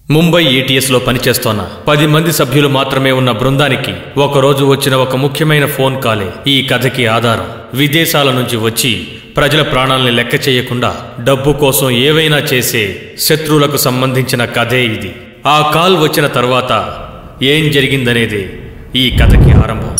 ముంబై ఏటీఎస్లో పనిచేస్తోన్న 10 మంది సభ్యులు మాత్రమే ఉన్న బృందానికి ఒకరోజు వచ్చిన ఒక ముఖ్యమైన ఫోన్ కాలే ఈ కథకి ఆధారం. విదేశాల నుంచి వచ్చి ప్రజల ప్రాణాల్ని లెక్క చేయకుండా డబ్బు కోసం ఏవైనా చేసే శత్రువులకు సంబంధించిన కథే ఇది. ఆ కాల్ వచ్చిన తర్వాత ఏం జరిగిందనేదే ఈ కథకి ఆరంభం.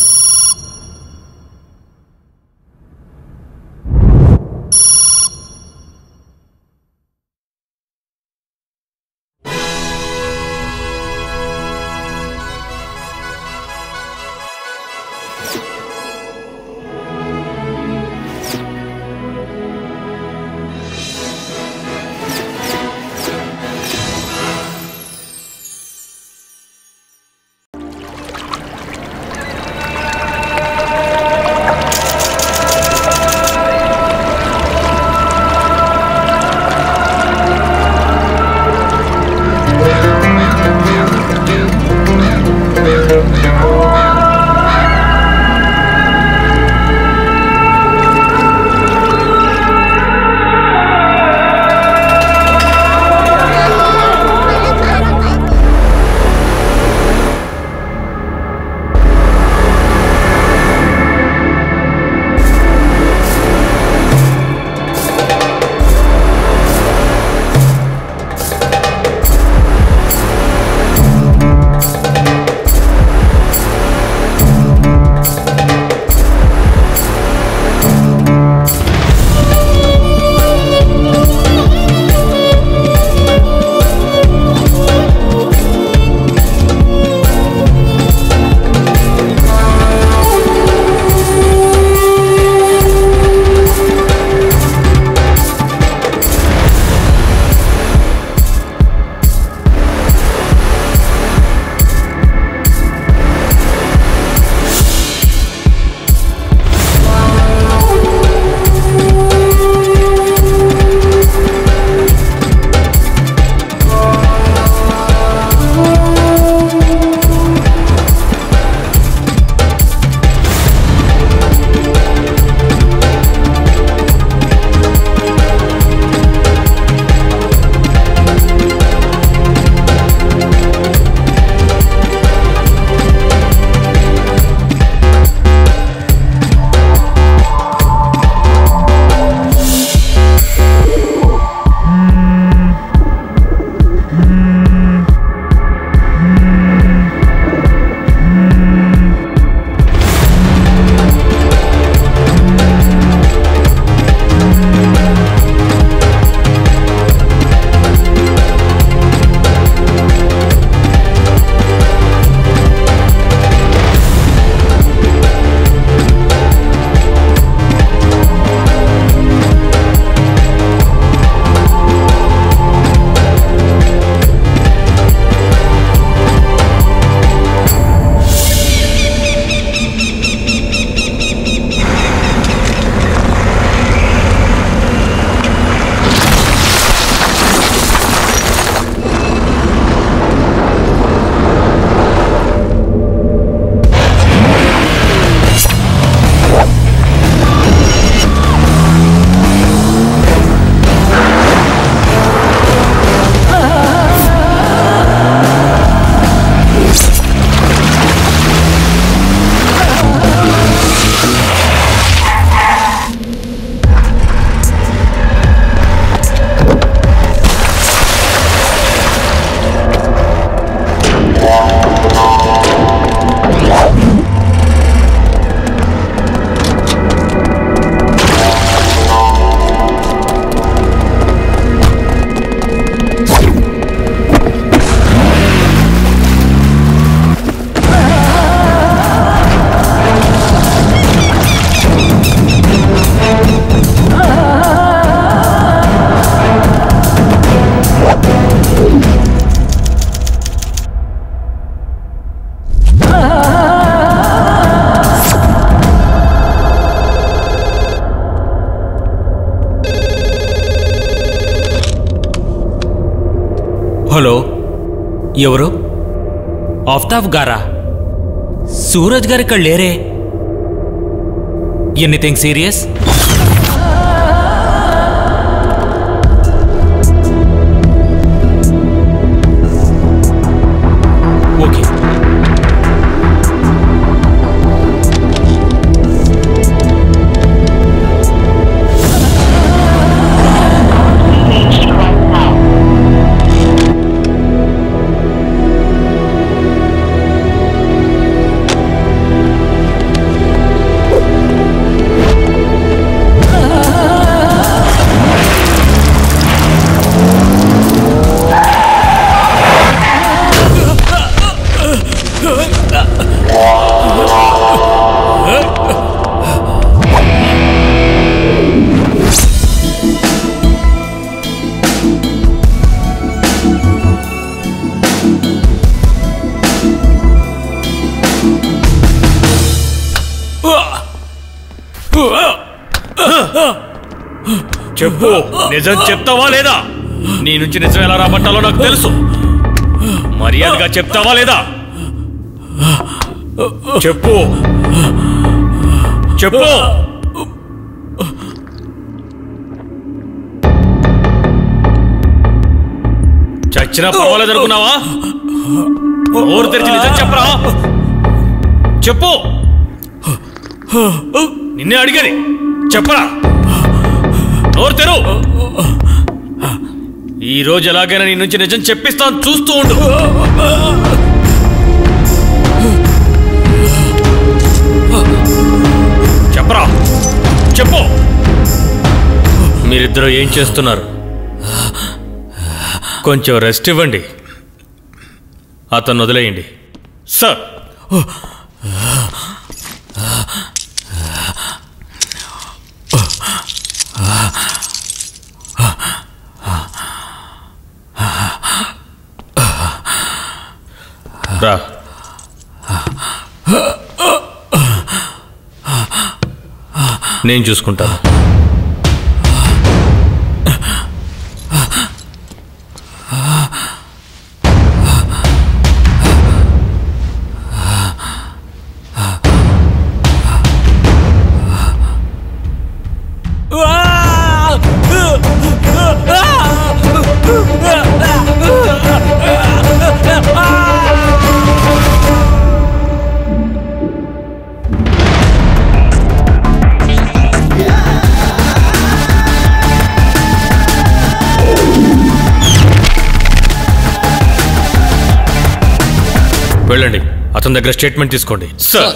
హలో, ఎవరు? ఆఫ్తాబ్ గారా? సూరజ్ గారు ఇక్కడ లేరే. Anything serious? చెప్పు, నిజం చెప్తావా లేదా? నీ నుంచి నిజం ఎలా రాబట్టాలో నాకు తెలుసు. మర్యాదగా చెప్తావా లేదా? చెప్పు చెప్పు. చచ్చినా పర్వాలేదు అనుకున్నావా? నోరు తెరిచి నిజం చెప్పరా. చెప్పు, నిన్నే అడిగేది. చెప్పరా, నోరు తెరు. ఈ రోజు ఎలాగైనా నీ నుంచి నిజం చెప్పిస్తాను, చూస్తూ ఉండు. చెప్పరా, చెప్పు. మీరిద్దరూ ఏం చేస్తున్నారు? కొంచెం రెస్ట్ ఇవ్వండి. అతను వదిలేయండి సార్. రా. నేను చూసుకుంటాను. వెళ్ళండి, అతని దగ్గర స్టేట్మెంట్ తీసుకోండి. సార్.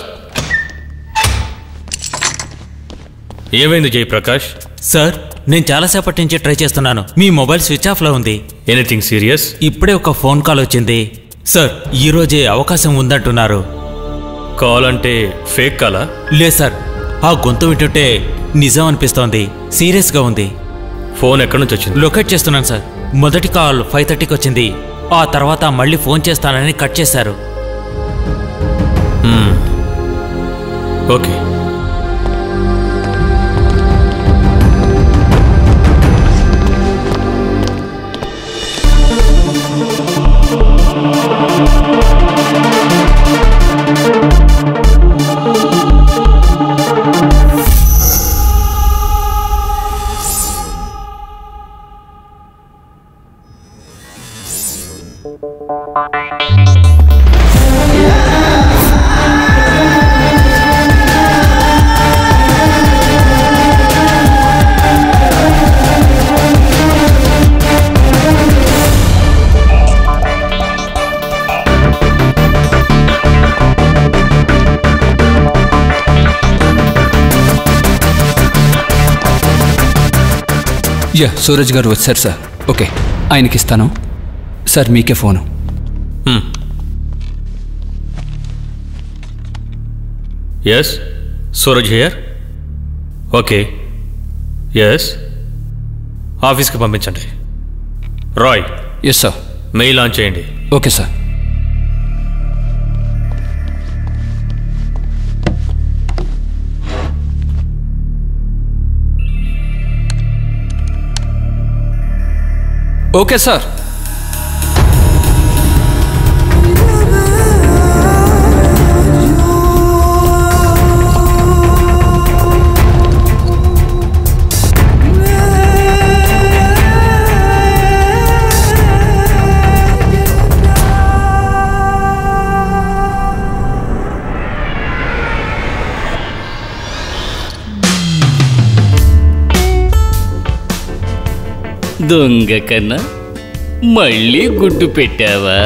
ఏమైంది జయప్రకాష్? సార్, నేను చాలాసేపటి నుంచి ట్రై చేస్తున్నాను. మీ మొబైల్ స్విచ్ ఆఫ్లో ఉంది. Anything serious? ఇప్పుడే ఒక ఫోన్ కాల్ వచ్చింది సార్. ఈ రోజే అవకాశం ఉందంటున్నారు. కాల్ అంటే ఫేక్ కాలా? లేదు సార్, ఆ గొంతు వింటుంటే నిజం అనిపిస్తోంది. సీరియస్గా ఉంది. ఫోన్ ఎక్కడి నుంచి వచ్చింది? లొకేట్ చేస్తున్నాను సార్. మొదటి కాల్ 5:30కి వచ్చింది. ఆ తర్వాత మళ్ళీ ఫోన్ చేస్తానని కట్ చేశారు. ఓకే. యా, సూరజ్ గారు వచ్చారు సార్. ఓకే, ఆయనకి ఇస్తాను సార్. మీకే phone. Yes, Suraj here. Okay, yes, ఆఫీస్కి పంపించండి. Rai. Yes sir. Mail on చేయండి. Okay sir. Okay sir. దొంగ కన్నా మళ్ళీ గుడ్డు పెట్టావా?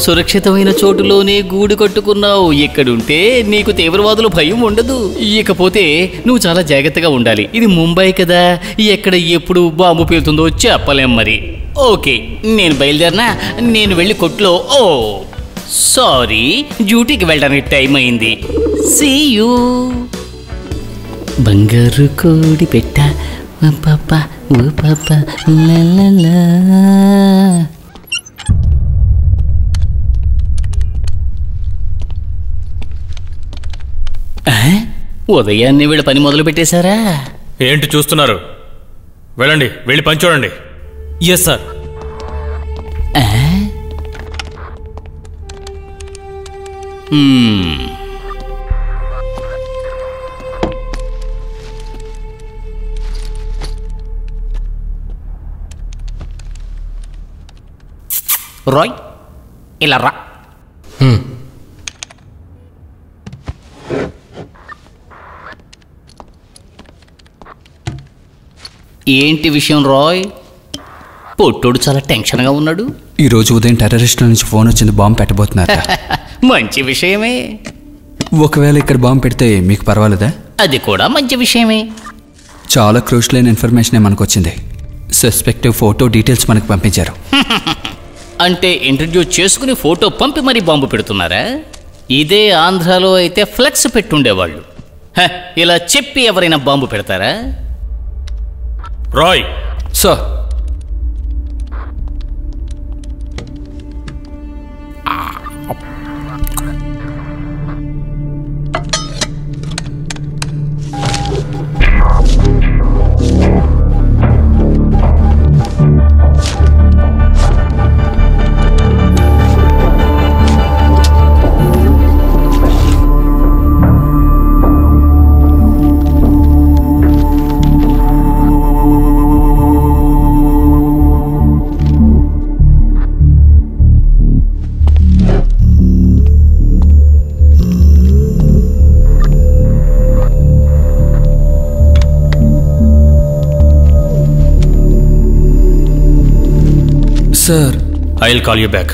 సురక్షితమైన చోటులోనే గూడు కట్టుకున్నావు. ఇక్కడుంటే నీకు తీవ్రవాదుల భయం ఉండదు. ఇకపోతే నువ్వు చాలా జాగ్రత్తగా ఉండాలి. ఇది ముంబై కదా, ఎక్కడ ఎప్పుడు బాంబు పేలుతుందో చెప్పలేం మరి. ఓకే, నేను బయలుదేరినా. నేను వెళ్ళి కొట్లో. ఓ సారీ, డ్యూటీకి వెళ్ళడానికి టైం అయింది. See you. బంగారు కోడి పెట్ట పాప ఓ పాప లా. ఉదయాన్నే వీళ్ళ పని మొదలు పెట్టేశారా? ఏంటి చూస్తున్నారు? వెళ్ళండి, వెళ్ళి పని చూడండి. Yes sir. రాయ్, ఇలా రా. ఏంటి విషయం రాయ్? పొట్టోడు చాలా టెన్షన్గా ఉన్నాడు. ఈరోజు ఉదయం టెర్రరిస్టుల నుంచి ఫోన్ వచ్చింది, బాంబు పెట్టబోతున్నారు. మంచి విషయమే. ఒకవేళ ఇక్కడ బాంబు పెడితే మీకు పర్వాలేదా? అది కూడా మంచి విషయమే. చాలా క్రూషియల్ అయిన ఇన్ఫర్మేషన్ మనకు వచ్చింది. సస్పెక్టివ్ ఫోటో డీటెయిల్స్ మనకు పంపించారు. అంటే ఇంట్రడ్యూస్ చేసుకుని ఫోటో పంపి మరీ బాంబు పెడుతున్నారా? ఇదే ఆంధ్రాలో అయితే ఫ్లెక్స్ పెట్టుండేవాళ్ళు. ఇలా చెప్పి ఎవరైనా బాంబు పెడతారా? Roy sir. Sir, I'll call you back.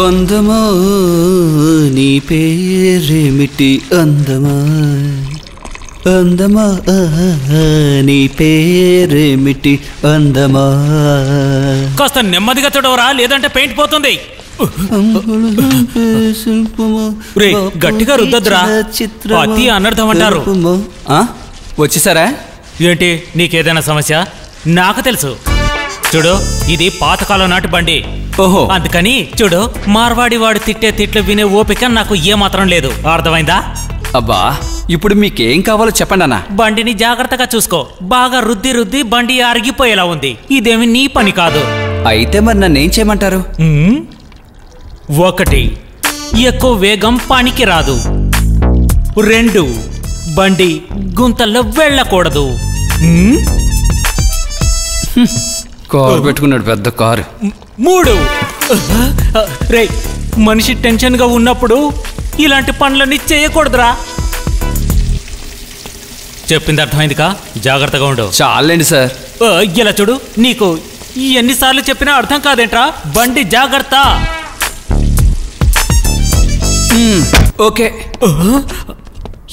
అందమా నీ పేరేమిటి? అందమా అందమా నీ పేరేమిటి? అందమా. కాస్త నెమ్మదిగా చూడవరా, లేదంటే పెయింట్ పోతుంది. రేయ్, గట్టిగా రుద్దద్దురా, అతి అనర్థం అంటారు. వచ్చేసారా? ఏంటి, నీకేదైనా సమస్య? నాకు తెలుసు. చూడు, ఇది పాతకాలం నాటి బండి. ఓహో, అందుకని చూడు, మార్వాడి వాడు తిట్టే తిట్లు వినే ఓపిక నాకు ఏమాత్రం లేదు. అర్థమైందా? అబ్బా, ఇప్పుడు మీకేం కావాలో చెప్పండి అన్న. బండిని జాగ్రత్తగా చూసుకో. బాగా రుద్ది రుద్ది బండి అరిగిపోయేలా ఉంది. ఇదేమి నీ పని కాదు. అయితే మరి నన్ను ఏం చేయమంటారు? 1, ఎక్కువ వేగం పనికి రాదు. 2, బండి గుంతల్లో వెళ్ళకూడదు. కారు పెట్టుకున్నాడు, పెద్ద కారు. 3, రేయ్, మనిషి టెన్షన్ గా ఉన్నప్పుడు ఇలాంటి పనులన్నీ చేయకూడదురా. చెప్పింది అర్థమైందిగా? జాగ్రత్తగా ఉండు. చాలండి సార్. ఇలా చూడు, నీకు ఎన్నిసార్లు చెప్పినా అర్థం కాదేంట్రా? బండి జాగ్రత్త. ఓకే.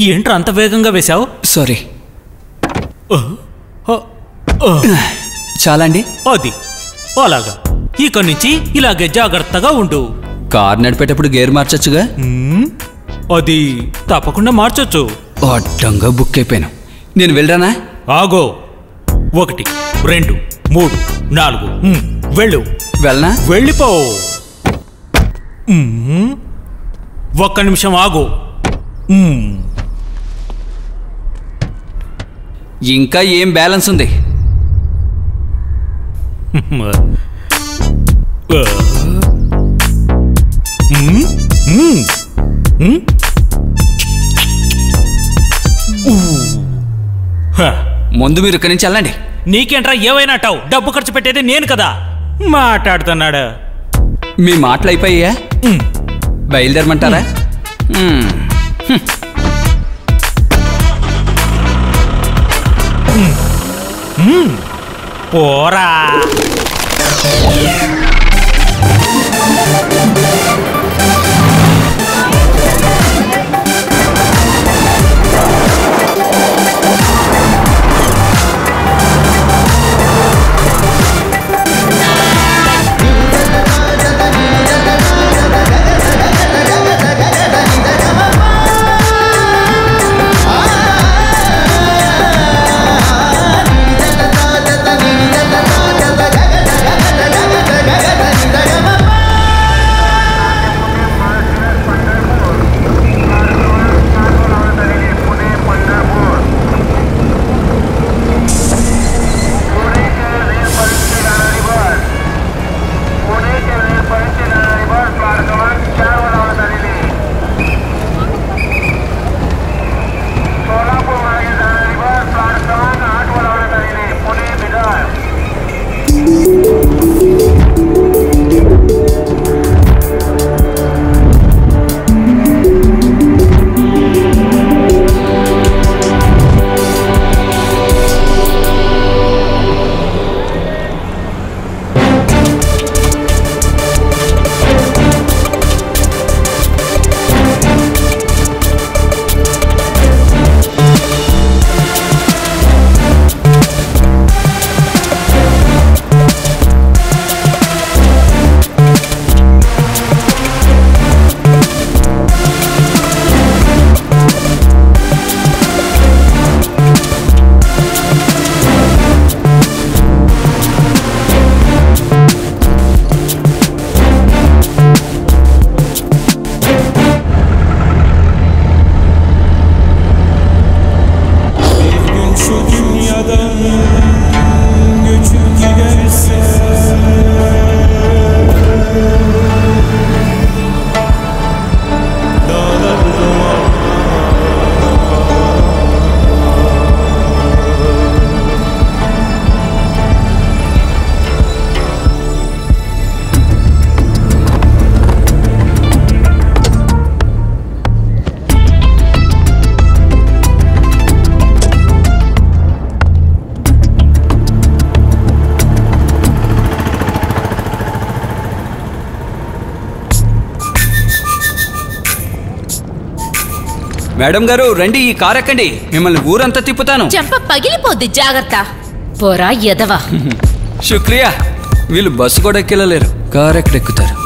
ఏంట్రా అంత వేగంగా వేశావు? సారీ. చాలా అండి. అది అలాగా. ఇక నుంచి ఇలాగే జాగ్రత్తగా ఉండు. కార్ నడిపేటప్పుడు గేర్ మార్చొచ్చుగా? అది తప్పకుండా మార్చొచ్చు. అడ్డంగా బుక్ అయిపోయాను. నేను వెళ్ళరానా? ఆగో. 1, 2, 3, 4. వెళ్ళు. వెళ్ళనా? వెళ్ళిపో. ఒక్క నిమిషం ఆగు. ఇంకా ఏం బ్యాలెన్స్ ఉంది? ముందు మీరు ఇక్కడి నుంచి వెళ్ళండి. నీకేంట్రా ఏవైనా టావు? డబ్బు ఖర్చు పెట్టేది నేను కదా. మాట్లాడుతున్నాడు. మీ మాటలు అయిపోయా? బయలుదేరమంటారా? పోరా. మేడం గారు రండి, ఈ కార్ ఎక్కండి, మిమ్మల్ని ఊరంతా తిప్పుతాను. చెంప పగిలిపోద్ది, జాగ్రత్త. పోరా ఎదవా. శుక్రియా. వీళ్ళు బస్సు కూడా ఎక్కెళ్ళలేరు, కార్ ఎక్కడెక్కుతారు?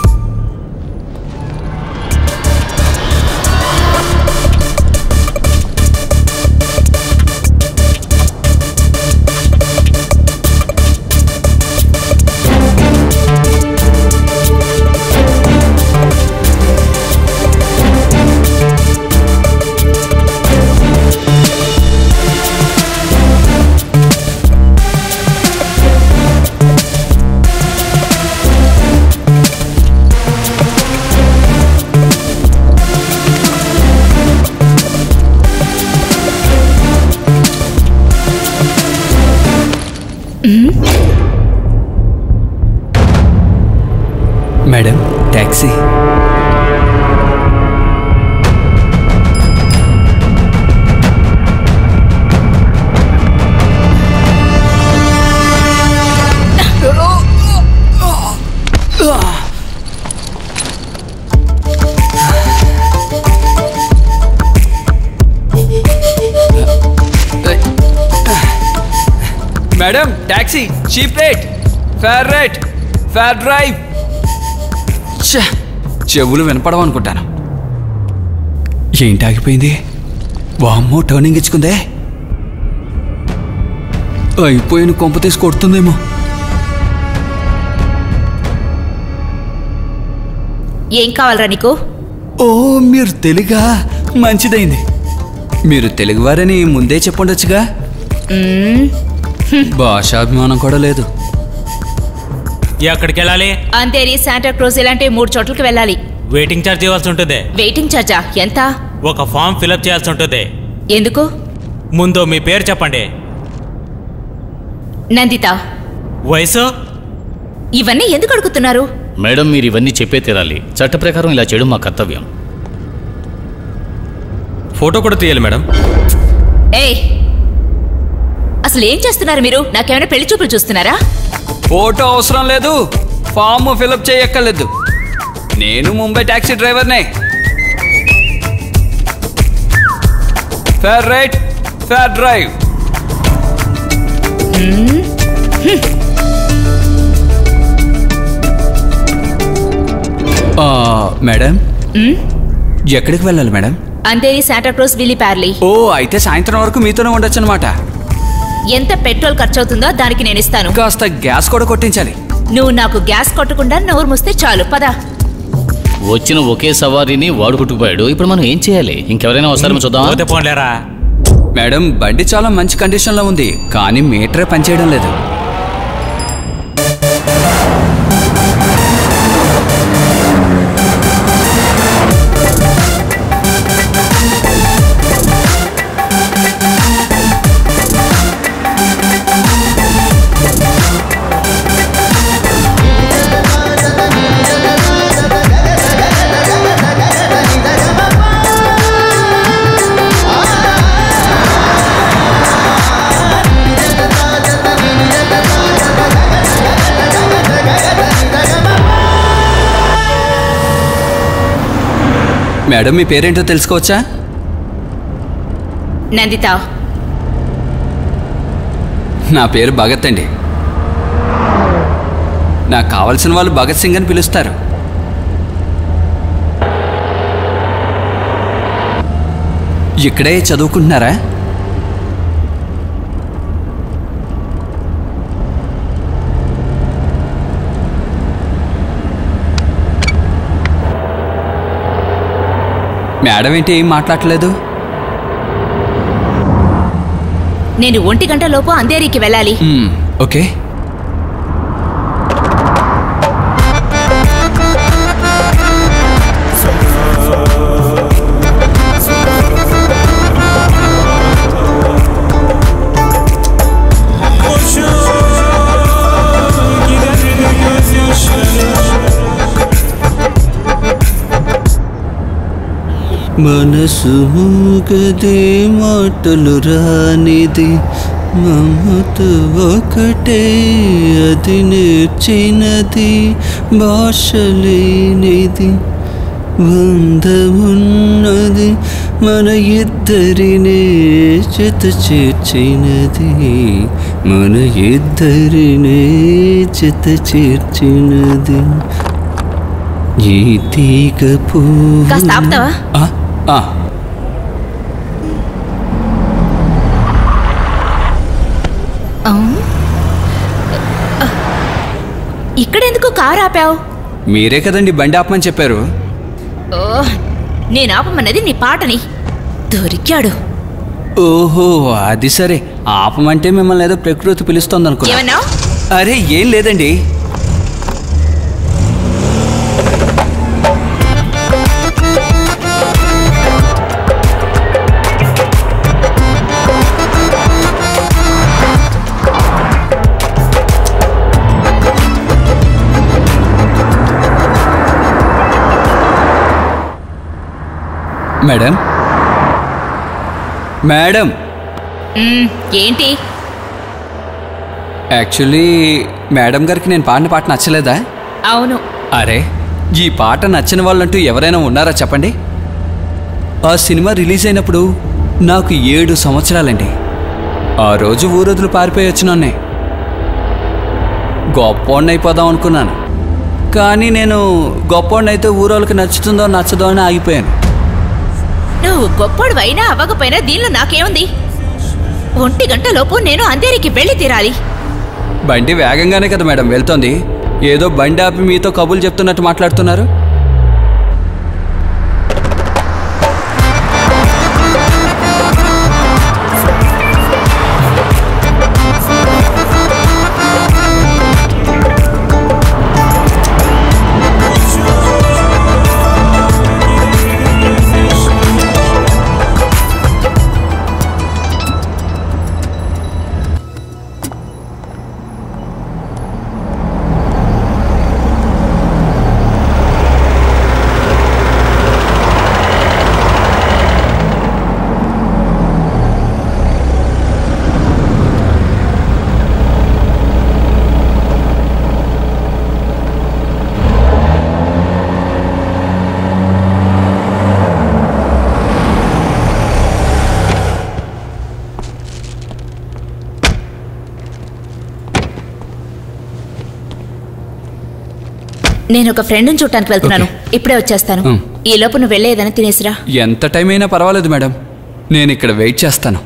Madam, taxi. Madam, taxi, cheap rate, fare rate, fare drive. చెవులు వినపడవు అనుకుంటాను. ఏంటి ఆగిపోయింది? వామ్మో, టర్నింగ్ ఇచ్చుకుందే. అయిపోయిన కొంప తీసి కొడుతుందేమో. ఏం కావాలరా నీకు? ఓ మీరు తెలుగా? మంచిదైంది. మీరు తెలుగువారని ముందే చెప్పుండొచ్చుగా. భాషాభిమానం కూడా లేదు. ఎక్కడికి వెళ్ళాలి? అంతేరి, శాంటా క్రూజ్ ఇలాంటి 3 చోట్లకి వెళ్ళాలి. వెయిటింగ్ ఛార్జ్ ఇవ్వాల్సి ఉంటుంది. వెయిటింగ్ ఛార్జా? ఎంత? ఒక ఫామ్ ఫిలప్ చేయాల్సి ఉంటుంది. ఎందుకు? ముందు మీ పేరు చెప్పండి. నందిత. వయసు? ఇవన్నీ ఎందుకు అడుగుతున్నారు? మేడం, మీరు ఇవన్నీ చెప్పే తీరాలి. చట్ట ప్రకారం ఇలా చేయడం మా కర్తవ్యం. ఫోటో కూడా తీయాలి మేడం. ఏయ్, అసలు ఏం చేస్తున్నారు మీరు? నాకేమైనా పెళ్లి చూపులు చూస్తున్నారా? ఫోటో అవసరం లేదు, ఫామ్ ఫిలప్ చేయక్కర్లేదు. నేను ముంబై టాక్సీ డ్రైవర్నే. Fare right, fare drive. Madam, ఎక్కడికి వెళ్ళాలి మేడం? అంతేరి, శాంటా క్రూజ్, విల్లీ ప్యార్లీ. ఓ, అయితే సాయంత్రం వరకు మీతోనే ఉండొచ్చు అనమాట. ఎంత పెట్రోల్ ఖర్చు అవుతుందో దానికి నేను ఇస్తాను. కాస్త గ్యాస్ కూడా కొట్టించాలి. నువ్వు నాకు గ్యాస్ కొట్టకుండా నోరు మూస్తే చాలు. పద. వచ్చిన ఒకే సవారీని వాడు కొట్టుకుపోయాడు. ఇప్పుడు మనం ఏం చేయాలి? ఇంకెవరైనా వస్తారేమో చూద్దాం. పోతే పోలేరా. మేడం, బండి చాలా మంచి కండిషన్లో ఉంది, కానీ మీటరే పనిచేయడం లేదు. మేడం, మీ పేరేంటో తెలుసుకోవచ్చా? నందిత. నా పేరు భగత్ అండి. నాకు కావలసిన వాళ్ళు భగత్ సింగ్ అని పిలుస్తారు. ఇక్కడే చదువుకుంటున్నారా? మేడం ఏంటి ఏం మాట్లాడలేదు? నేను 1 గంట లోపు అంధేరికి వెళ్ళాలి. ఓకే. మనసు మూగదే, మాటలు రానిది, మమత ఒకటే అది నేర్చినది, భాష లేనిది బంధమున్నది, మన ఇద్దరినే జత చేర్చినది, మన ఇద్దరినే జత చేర్చినది. ఈ తీగ పువ్వు. కాస్త ఆపుతావా? ఇక్కడెందుకు కారు ఆపావు? మీరే కదండి బండి ఆపమని చెప్పారు. నేను ఆపమన్నది నీ పాటని. దొరికాడు. ఓహో, అది సరే. ఆపమంటే మిమ్మల్ని ఏదో ప్రకృతి పిలుస్తోంది అనుకున్నా. ఏమన్నావ్? అరే ఏం లేదండి. Madam, madam. ఏంటి? యాక్చువల్లీ మేడం గారికి నేను పాడిన పాట నచ్చలేదా? అవును. అరే, ఈ పాట నచ్చిన వాళ్ళంటూ ఎవరైనా ఉన్నారా చెప్పండి? ఆ సినిమా రిలీజ్ అయినప్పుడు నాకు 7 సంవత్సరాలండి. ఆ రోజు ఊరొదులు పారిపోయి వచ్చినాన్నే. గొప్పోడినైపోదాం అనుకున్నాను, కానీ నేను గొప్పోడినైతే ఊరోళ్ళకి నచ్చుతుందో నచ్చదో అని ఆగిపోయాను. నువ్వు గొప్పోడు అయినా అవ్వకపోయినా దీనిలో నాకేముంది? 1 గంట లోపు నేను అంధేరికి వెళ్ళి తీరాలి. బండి వేగంగానే కదా మేడం వెళ్తోంది. ఏదో బండి ఆపి మీతో కబుర్లు చెప్తున్నట్టు మాట్లాడుతున్నారు. నేను ఒక ఫ్రెండ్ని చూడటానికి వెళ్తున్నాను. ఇప్పుడే వచ్చేస్తాను. ఈ లోపు నువ్వు వెళ్ళేదని తినేసిరా. ఎంత టైం అయినా పర్వాలేదు మేడం, నేను ఇక్కడ వెయిట్ చేస్తాను.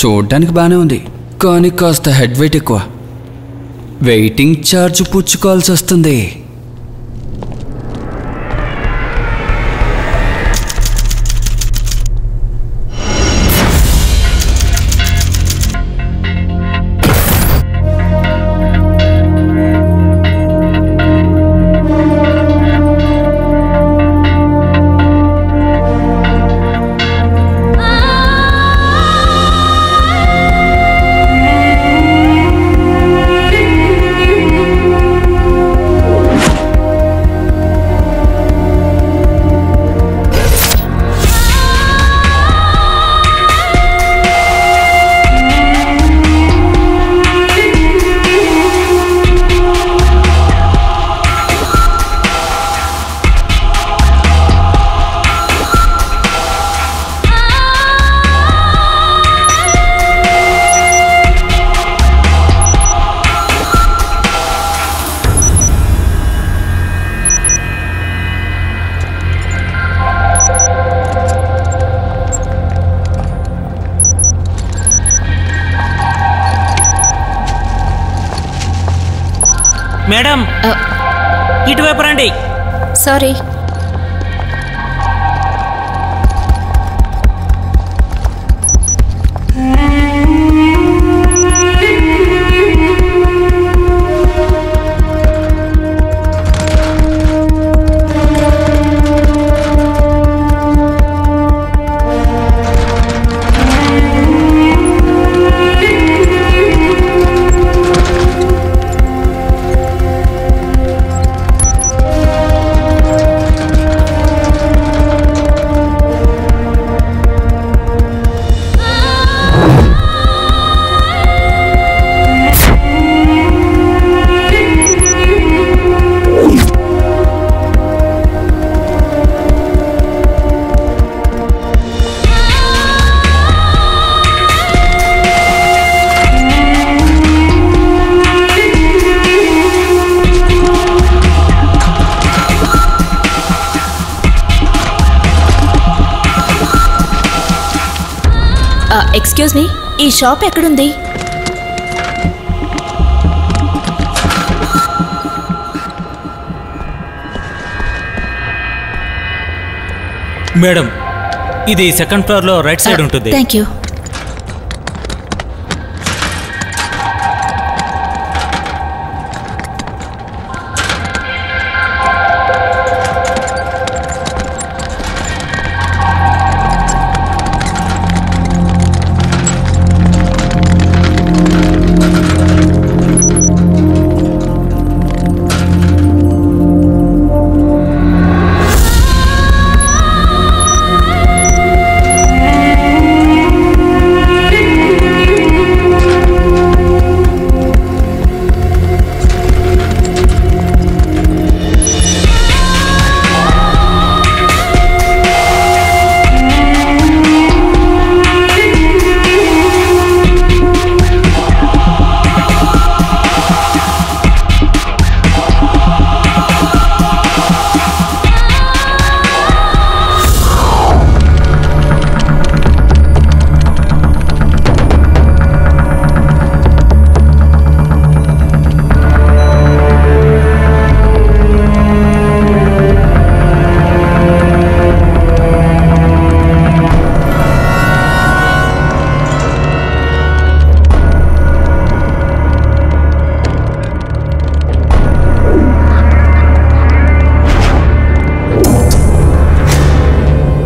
చూడ్డానికి బాగానే ఉంది, కానీ కాస్త హెడ్ వెయిట్ ఎక్కువ. వెయిటింగ్ ఛార్జ్ పుచ్చుకోవాల్సి వస్తుంది. మేడం, ఇటువైపు రండి. సారీ. ఎక్స్క్యూజ్ మీ, ఈ షాప్ ఎక్కడుంది? మేడం, ఇది సెకండ్ ఫ్లోర్లో రైట్ సైడ్ ఉంటుంది. Thank you.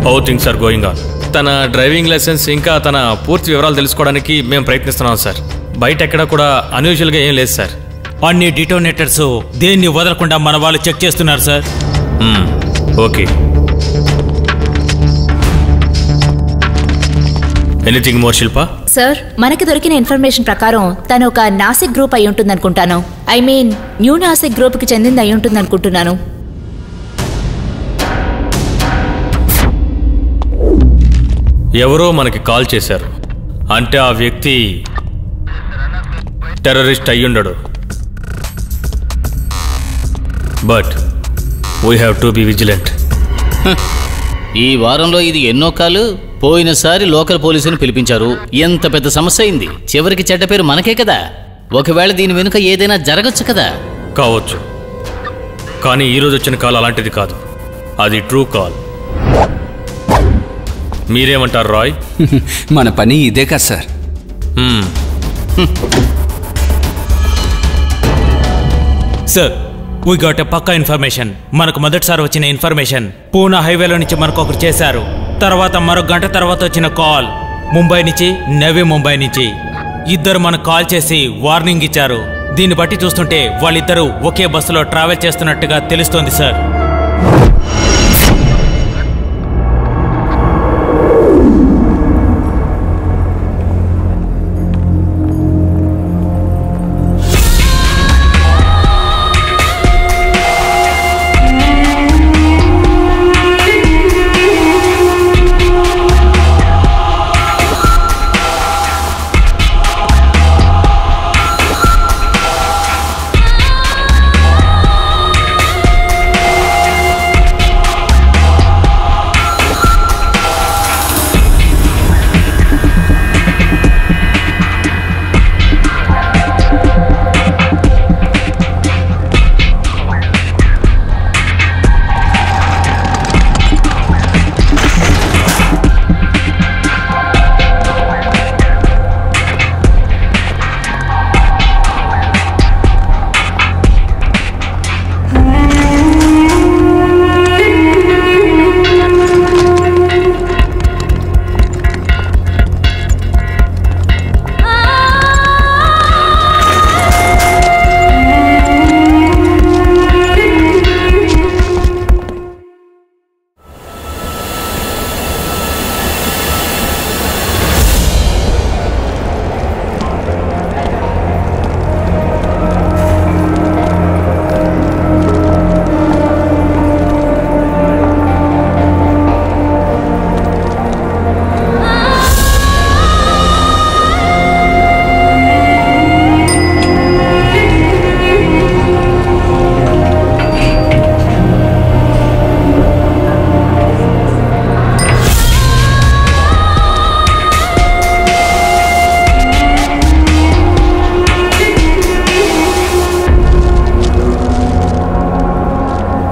How things are going on. తన డ్రైవింగ్ లైసెన్స్ ఇంకా తన పూర్తి వివరాలు తెలుసుకోవడానికి మేము ప్రయత్నిస్తున్నాం సార్. బయట ఎక్కడ కూడా అన్యూజువల్గా ఏం లేదు సార్. అన్ని డిటోనేటర్స్ దేన్ని వదలకుండా మన వాళ్ళు చెక్ చేస్తున్నారు సార్. ఓకే. ఎనీథింగ్ మోర్ శిల్ప? సార్, మనకి దొరికిన ఇన్ఫర్మేషన్ ప్రకారం తను ఒక నాసిక్ గ్రూప్ అయి ఉంటుందనుకుంటాను. ఐ మీన్ న్యూ నాసిక్ గ్రూప్కి చెందింది అయి ఉంటుందనుకుంటున్నాను. ఎవరో మనకి కాల్ చేశారు. అంటే ఆ వ్యక్తి టెర్రరిస్ట్ అయ్యుండడు. But we have to be vigilant. ఈ వారంలో ఇది ఎన్నో కాలు. పోయినసారి లోకల్ పోలీసుని పిలిపించారు. ఎంత పెద్ద సమస్య అయింది. చివరికి చెడ్డ పేరు మనకే కదా. ఒకవేళ దీని వెనుక ఏదైనా జరగచ్చు కదా. కావచ్చు, కానీ ఈరోజు వచ్చిన కాల్ అలాంటిది కాదు. అది ట్రూ కాల్. మీరేమంటారు రాయ్? మన పని ఇదే కదా sir. Sir, we got a పక్కా ఇన్ఫర్మేషన్. మనకు మొదటిసారి వచ్చిన ఇన్ఫర్మేషన్ పూనా హైవేలో నుంచి మనకు ఒకరు చేశారు. తర్వాత మరో గంట తర్వాత వచ్చిన కాల్ ముంబై నుంచి, నవీ ముంబై నుంచి. ఇద్దరు మనకు కాల్ చేసి వార్నింగ్ ఇచ్చారు. దీన్ని బట్టి చూస్తుంటే వాళ్ళిద్దరూ ఒకే బస్సులో ట్రావెల్ చేస్తున్నట్టుగా తెలుస్తోంది సార్.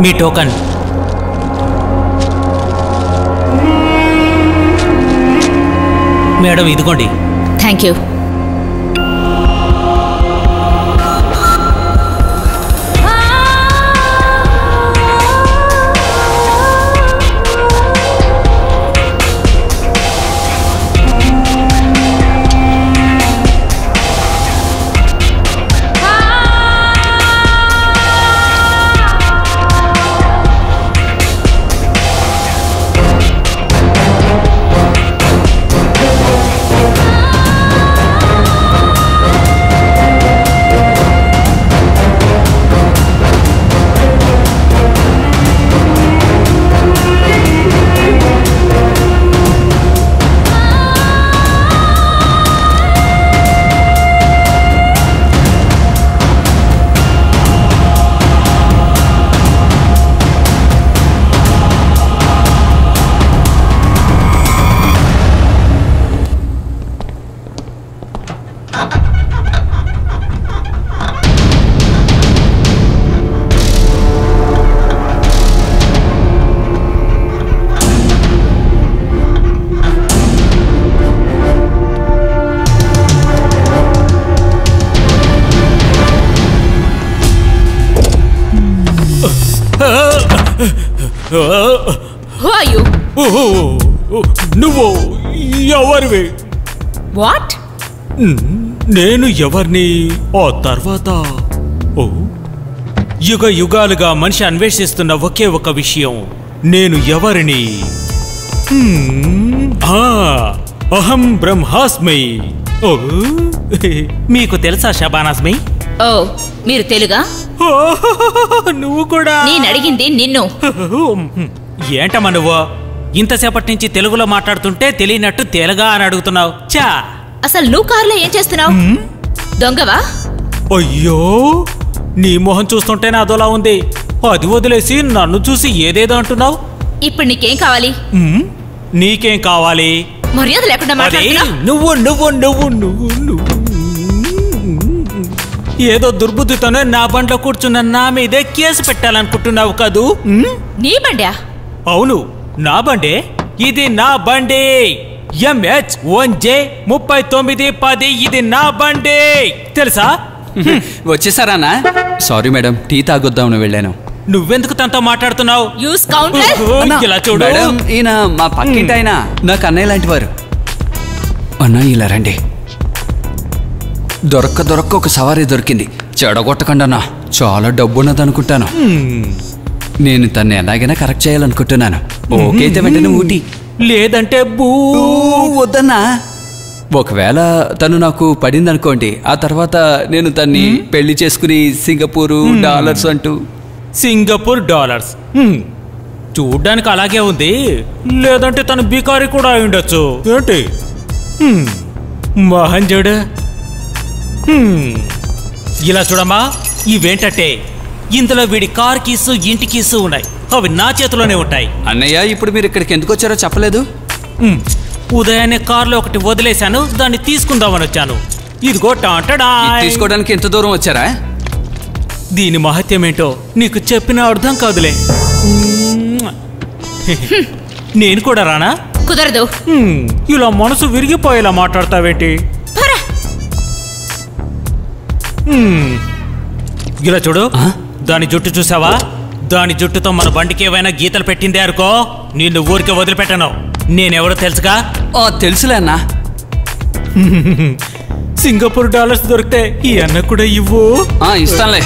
మీ టోకన్. మేడం ఇదిగోండి. Thank you. నువ్వు ఎవరివి? వాట్? నేను ఎవరిని? ఆ తర్వాత యుగ యుగాలుగా మనిషి అన్వేషిస్తున్న ఒకే ఒక విషయం, నేను ఎవరిని? అహం బ్రహ్మాస్మి. మీకు తెలుసా షబానాస్మి? ఓ, మీరు తెలుగా? నువ్వు కూడా? నేను అడిగింది నిన్ను. ఏంటమ్మా నువ్వు ఇంతసేపటి నుంచి తెలుగులో మాట్లాడుతుంటే తెలియనట్టు తెలుగా అని అడుగుతున్నావు? చా, అసలు నువ్వు కారులో ఏం చేస్తున్నావు? దొంగవా? అయ్యో, నీ మొహం చూస్తుంటేనే అదోలా ఉంది. అది వదిలేసి నన్ను చూసి ఏదేదో అంటున్నావు. ఇప్పుడు నీకేం కావాలి? నీకేం కావాలి? మర్యాద లేకుండా అది మాట్లాడుతున్నావ్. నువ్వు నువ్వు నువ్వు నువ్వు నువ్వు ఏదో దుర్బుద్ధితోనే నా బండ్లో కూర్చున్న నా మీదే కేసు పెట్టాలనుకుంటున్నావు కదూ? నీ బండా? అవును, నా బండే. ఇది నా బండి. MH1J3910. ఇది నా బండి, తెలుసా? వచ్చేసారానా? సారీ మేడం, టీ తాగొద్దామని వెళ్ళాను. నువ్వెందుకు తనతో మాట్లాడుతున్నావు? Use counter. ఇలా చూడు మేడం, ఈయన మా పక్కింటి ఆయన, నాకు అన్నయ్య లాంటి వారు. అన్నా ఇలా రండి. దొరక్క ఒక సవారీ దొరికింది. చెడగొట్టకండి అన్నా, చాలా డబ్బు ఉన్నది అనుకుంటాను. నేను తన్ని ఎలాగైనా కరెక్ట్ చేయాలనుకుంటున్నాను. ఓకే అయితే వెంటనే ఊటీ, లేదంటే బూ. వద్దన్నా. ఒకవేళ తను నాకు పడింది అనుకోండి, ఆ తర్వాత నేను తన్ని పెళ్లి చేసుకుని సింగపూరు డాలర్స్ అంటూ. సింగపూర్ డాలర్స్ చూడ్డానికి అలాగే ఉంది. లేదంటే తను బికారి కూడా అయి ఉండొచ్చు. ఏంటి మహంజుడు? ఇలా చూడమ్మా, ఇవేంటంటే ఇందులో వీడి కార్ కీసు, ఇంటి కీసు ఉన్నాయి. అవి నా చేతిలోనే ఉంటాయి. అన్నయ్య, ఇప్పుడు మీరు ఇక్కడికి ఎందుకు వచ్చారో చెప్పలేదు. ఉదయాన్నే కార్లో ఒకటి వదిలేశాను, దాన్ని తీసుకుందామని వచ్చాను. ఇదిగో టాంటడా. తీసుకోవడానికి ఎంత దూరం వచ్చారా? దీని మహత్యం ఏంటో నీకు చెప్పిన అర్థం కాదులే. నేను కూడా రానా? కుదరదు. ఇలా మనసు విరిగిపోయేలా మాట్లాడతావేంటి? ఇలా చూడు, దాని జుట్టు చూసావా? దాని జుట్టుతో మన బండికి ఏవైనా గీతలు పెట్టిందే అనుకో, నిన్ను ఊరికే వదిలిపెట్టాను. నేనెవరో తెలుసుగా? తెలుసులే అన్నా. సింగపూర్ డాలర్స్ దొరికితే ఈ అన్న కూడా ఇవ్వు. ఇస్తానులే.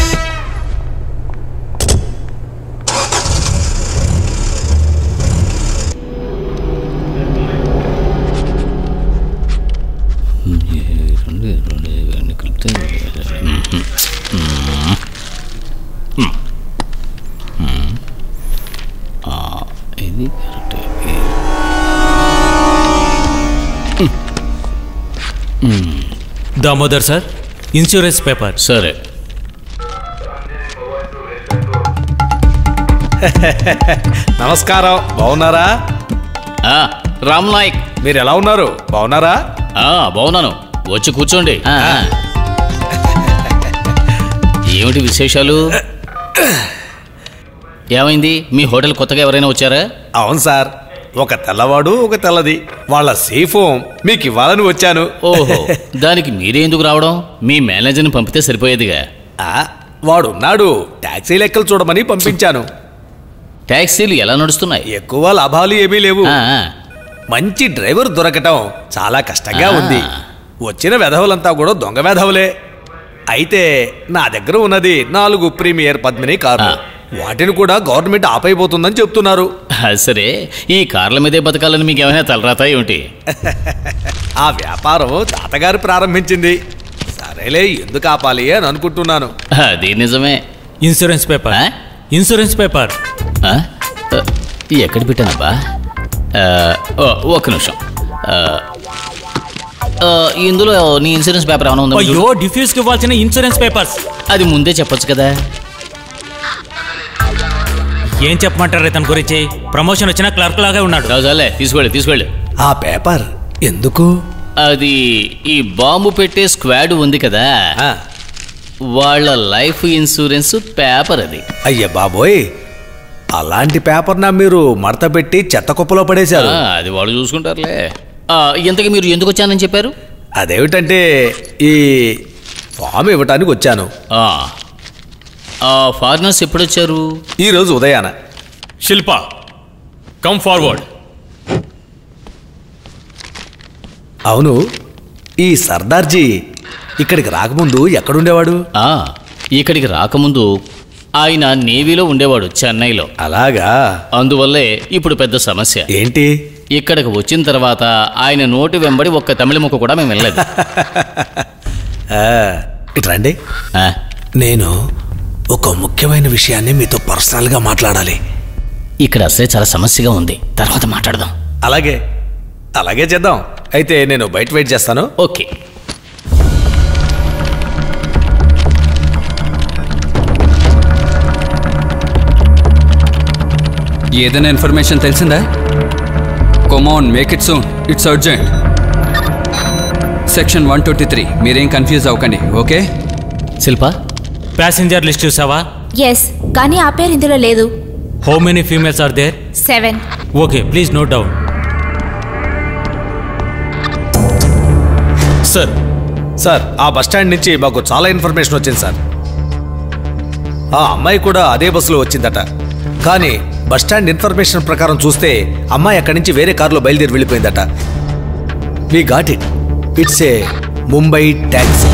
ఇది correct. Damodar sir, insurance paper. సరే. నమస్కారం, బాగున్నారా? రామ్ నాయక్, మీరు ఎలా ఉన్నారు? బాగున్నారా? బాగున్నాను. వచ్చి కూర్చోండి. ఏమిటి విశేషాలు? ఏమైంది? మీ హోటల్ కొత్తగా ఎవరైనా వచ్చారా? అవును సార్, ఒక తెల్లవాడు ఒక తెల్లది. వాళ్ళ సేఫోం మీకు ఇవ్వాలని వచ్చాను. ఓహో, దానికి మీరే ఎందుకు రావడం? మీ మేనేజర్ని పంపితే సరిపోయేదిగా. వాడున్నాడు, టాక్సీ లెక్కలు చూడమని పంపించాను. టాక్సీలు ఎలా నడుస్తున్నాయి? ఎక్కువ లాభాలు ఏమీ లేవు. మంచి డ్రైవర్ దొరకటం చాలా కష్టంగా ఉంది. వచ్చిన వెధవులంతా కూడా దొంగ వెధవులే. అయితే నా దగ్గర ఉన్నది 4 ప్రీమియర్ పద్మిని కార్లు. వాటిని కూడా గవర్నమెంట్ ఆపైపోతుందని చెప్తున్నారు. సరే, ఈ కార్ల మీదే బతకాలని మీకు ఏమైనా తలరాతా ఏమిటి? ఆ వ్యాపారం తాతగారు ప్రారంభించింది. సరేలే, ఎందుకు ఆపాలి అని అనుకుంటున్నాను. అది నిజమే. Insurance paper. ఇన్సూరెన్స్ పేపర్ ఎక్కడ పెట్టానబ్బా? ఒక్క నిమిషం. ఇందులో నీ ఇన్సూరెన్స్ పేపర్ ఏమైనా ఉందా? అయ్యో, డిఫ్యూజ్కి ఇవ్వాల్సిన ఇన్సూరెన్స్ పేపర్స్. అది ముందే చెప్పొచ్చు కదా. ఏం చెప్పమంటారు ఇతని గురించి? ప్రమోషన్ వచ్చిన క్లర్క్ లాగా ఉన్నాడు. రాజాలే, తీసుకెళ్ళు. ఆ పేపర్ ఎందుకు? అది ఈ బాంబు పెట్టే స్క్వాడ్ ఉంది కదా, వాళ్ళ లైఫ్ ఇన్సూరెన్స్ పేపర్ అది. అయ్య బాబోయ్, అలాంటి పేపర్నా మీరు మడత పెట్టి చెత్త కుప్పలో పడేశారు. అది వాళ్ళు చూసుకుంటారులే. ఇంతకీ మీరు ఎందుకు వచ్చానని చెప్పారు? అదేమిటంటే ఈ ఫామ్ ఇవ్వటానికి వచ్చాను. ఫారినర్స్ ఎప్పుడొచ్చారు? ఈరోజు ఉదయాన. శిల్ప, కమ్ ఫార్వర్డ్. అవును, ఈ సర్దార్జీ ఇక్కడికి రాకముందు ఎక్కడుండేవాడు? ఇక్కడికి రాకముందు ఆయన నేవీలో ఉండేవాడు, చెన్నైలో. అలాగా? అందువల్లే ఇప్పుడు పెద్ద సమస్య. ఏంటి? ఇక్కడికి వచ్చిన తర్వాత ఆయన నోటి వెంబడి ఒక్క తమిళ ముక్క కూడా మేము వెళ్ళలేదు. ఇట్రండి, నేను ఒక ముఖ్యమైన విషయాన్ని మీతో పర్సనల్గా మాట్లాడాలి. ఇక్కడ అసలే చాలా సమస్యగా ఉంది, తర్వాత మాట్లాడదాం. అలాగే చేద్దాం. అయితే నేను బయట వెయిట్ చేస్తాను. ఓకే. ఏదైనా ఇన్ఫర్మేషన్ తెలిసిందా? Come on, make it soon, it's urgent. Section 123, మీరేం కన్ఫ్యూజ్ అవ్వకండి, ఓకే? శిల్ప, ప్యాసింజర్ లిస్ట్ చూసావా? ఎస్, కానీ ఆ పేరు ఇందులో లేదు. How many females are there? 7. Okay, please note down. Sir sir, ఆ బస్ స్టాండ్ నుంచి మాకు చాలా ఇన్ఫర్మేషన్ వచ్చింది సార్. ఆ అమ్మాయి కూడా అదే బస్సులో వచ్చిందట. కానీ బస్ స్టాండ్ ఇన్ఫర్మేషన్ ప్రకారం చూస్తే అమ్మాయి అక్కడి నుంచి వేరే కారులో బయలుదేరి వెళ్ళిపోయిందట. We got it. It's a Mumbai taxi.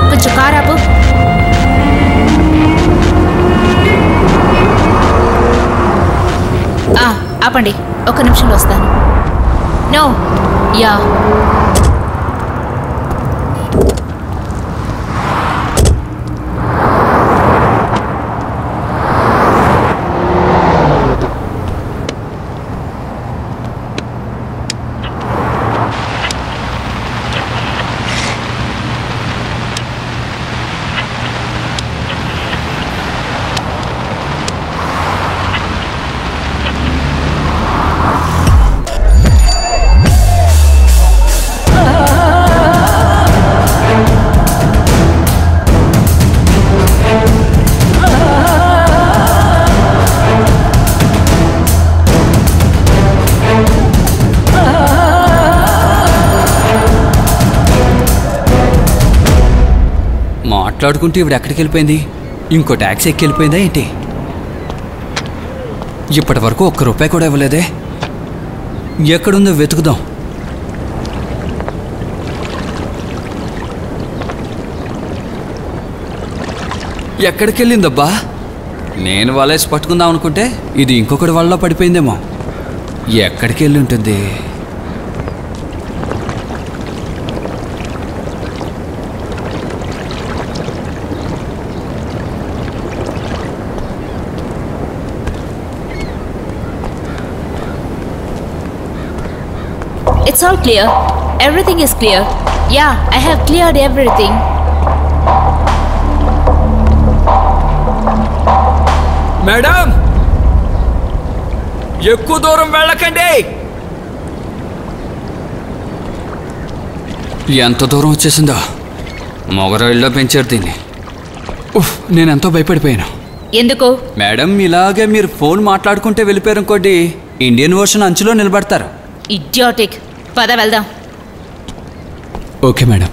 కొంచెం కారు ఆపు. ఆపండి, ఒక్క నిమిషంలో వస్తాను. No, yeah. మాట్లాడుకుంటూ ఇవిడ ఎక్కడికి వెళ్ళిపోయింది? ఇంకో ట్యాక్సీ ఎక్కి వెళ్ళిపోయిందా ఏంటి? ఇప్పటి వరకు ₹1 కూడా ఇవ్వలేదే. ఎక్కడుందో వెతుకుదాం. ఎక్కడికి వెళ్ళిందబ్బా? నేను వాలేసి పట్టుకుందాం అనుకుంటే ఇది ఇంకొకటి వాళ్ళలో పడిపోయిందేమో. ఎక్కడికి వెళ్ళి ఉంటుంది? It's all clear. Everything is clear. Yeah, I have cleared everything. Madam, ఎక్కువ దూరం వెళ్ళకండి. ఎంత దూరం వచ్చేసిందో. మొగరాయిల్లో పెంచారు దీన్ని. నేనెంతో భయపడిపోయాను. ఎందుకు? మేడం, ఇలాగే మీరు ఫోన్ మాట్లాడుకుంటే వెళ్ళిపోయారు అనుకోండి, ఇండియన్ ఓషన్ అంచులో నిలబడతారు. ఇడియాటిక్. పద వెళ్దాం. Okay madam.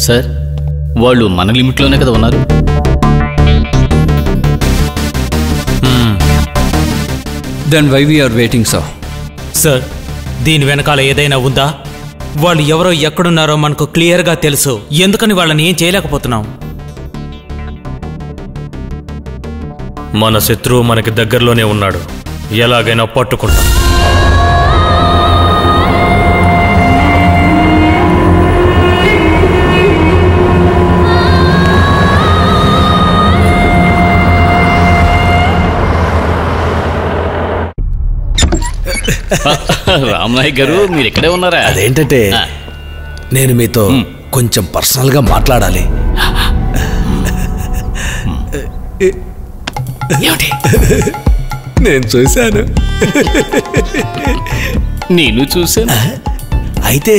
సార్, వాళ్ళు మన లిమిట్లోనే కదా ఉన్నారు. Then why we are waiting sir? Sir, దీని వెనకాల ఏదైనా ఉందా? వాళ్ళు ఎవరో ఎక్కడున్నారో మనకు క్లియర్గా తెలుసు. ఎందుకని వాళ్ళని ఏం చేయలేకపోతున్నాం? మన శత్రువు మనకి దగ్గరలోనే ఉన్నాడు. ఎలాగైనా పట్టుకుంటాం. రామనాయక్ గారు, మీరు ఇక్కడే ఉన్నారా? అదేంటంటే నేను మీతో కొంచెం పర్సనల్గా మాట్లాడాలి. ఏమిటి? నేను చూశాను. నేను చూశాను. అయితే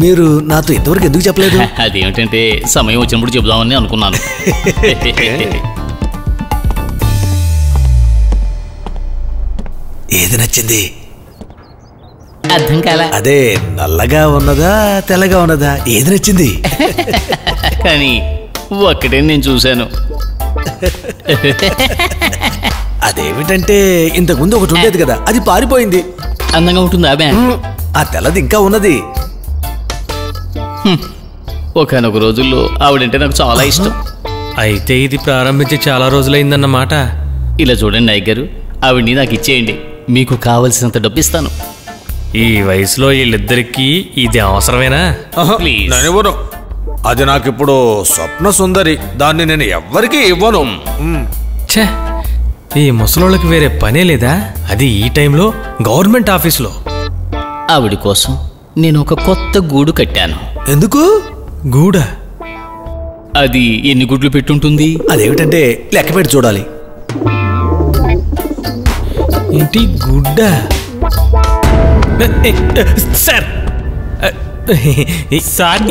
మీరు నాతో ఇంతవరకు ఎందుకు చెప్పలేదు? అదేమిటంటే సమయం వచ్చినప్పుడు చెబుదామని అనుకున్నాను. ఏది నచ్చింది? అర్థం కాల. అదే నల్లగా ఉన్నదా తెల్లగా ఉన్నదా, ఏది నచ్చింది? కానీ ఒక్కటే నేను చూశాను. అదేమిటంటే ఇంతకుముందు ఒకటి ఉండేది కదా, అది పారిపోయింది. అందంగా ఉంటుంది ఆమె. ఆ తెల్లది ఇంకా ఉన్నది. ఒకనొక రోజుల్లో ఆవిడంటే నాకు చాలా ఇష్టం. అయితే ఇది ప్రారంభించి చాలా రోజులైందన్నమాట. ఇలా చూడండి నాయక్ గారు, ఆవిడ్ని నాకు ఇచ్చేయండి. మీకు కావలసినంత డబ్బు ఇస్తాను. ఈ వయసులో వీళ్ళిద్దరికీ ఇది అవసరమేనా? ప్లీజ్. నేనివ్వను. అది నాకిప్పుడు స్వప్న సుందరి. దాన్ని నేను ఎవ్వరికీ ఇవ్వను. ఛే, ఈ ముసలోళ్ళకి వేరే పనే లేదా? అది ఈ టైంలో గవర్నమెంట్ ఆఫీసులో. ఆవిడ కోసం నేను ఒక కొత్త గూడు కట్టాను. ఎందుకు? గూడా? అది ఎన్ని గుడ్లు పెట్టుంటుంది? అదేమిటంటే లెక్క పెట్టి చూడాలి. ఏంటి గుడ్డ? సార్ సార్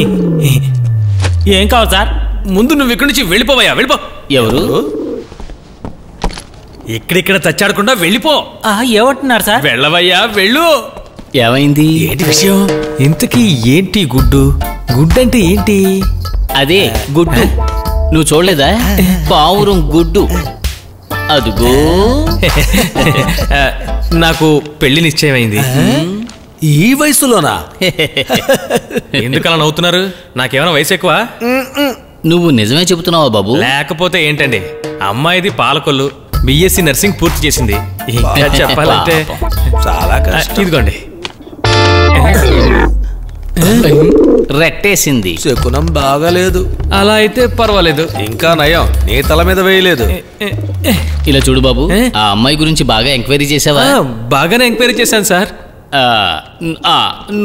ఏం కావాలి సార్? ముందు నువ్వు ఇక్కడి నుంచి వెళ్ళిపోవయ్యా, వెళ్ళిపో. ఎవరు? ఇక్కడిక్కడ తచ్చాడకుండా వెళ్ళిపో. ఏమంటున్నారు సార్? వెళ్ళవయ్యా, వెళ్ళు. ఏమైంది? ఏంటి విషయం? ఇంతకీ ఏంటి గుడ్డు? గుడ్డంటే ఏంటి? అదే గుడ్డు. నువ్వు చూడలేదా? పావురం గుడ్డు. అదుగో. నాకు పెళ్లి నిశ్చయమైంది. ఈ వయసులోనా? ఎందుకలా నవ్వుతున్నారు? నాకేమైనా వయసు ఎక్కువ? నువ్వు నిజమే చెబుతున్నావా బాబు? లేకపోతే ఏంటండి, అమ్మాయిది పాలకొల్లు, బిఎస్సి నర్సింగ్ పూర్తి చేసింది. ఇంకా చెప్పాలంటే చాలా కష్టం. ఇదిగోండి. రెట్టేసింది. శకునం బాగాలేదు. అలా అయితే పర్వాలేదు. ఇంకా నయం, నీ తల మీద వేయలేదు. ఇలా చూడు బాబు, ఆ అమ్మాయి గురించి బాగా ఎంక్వైరీ చేసావా? బాగానే ఎంక్వైరీ చేశాను సార్.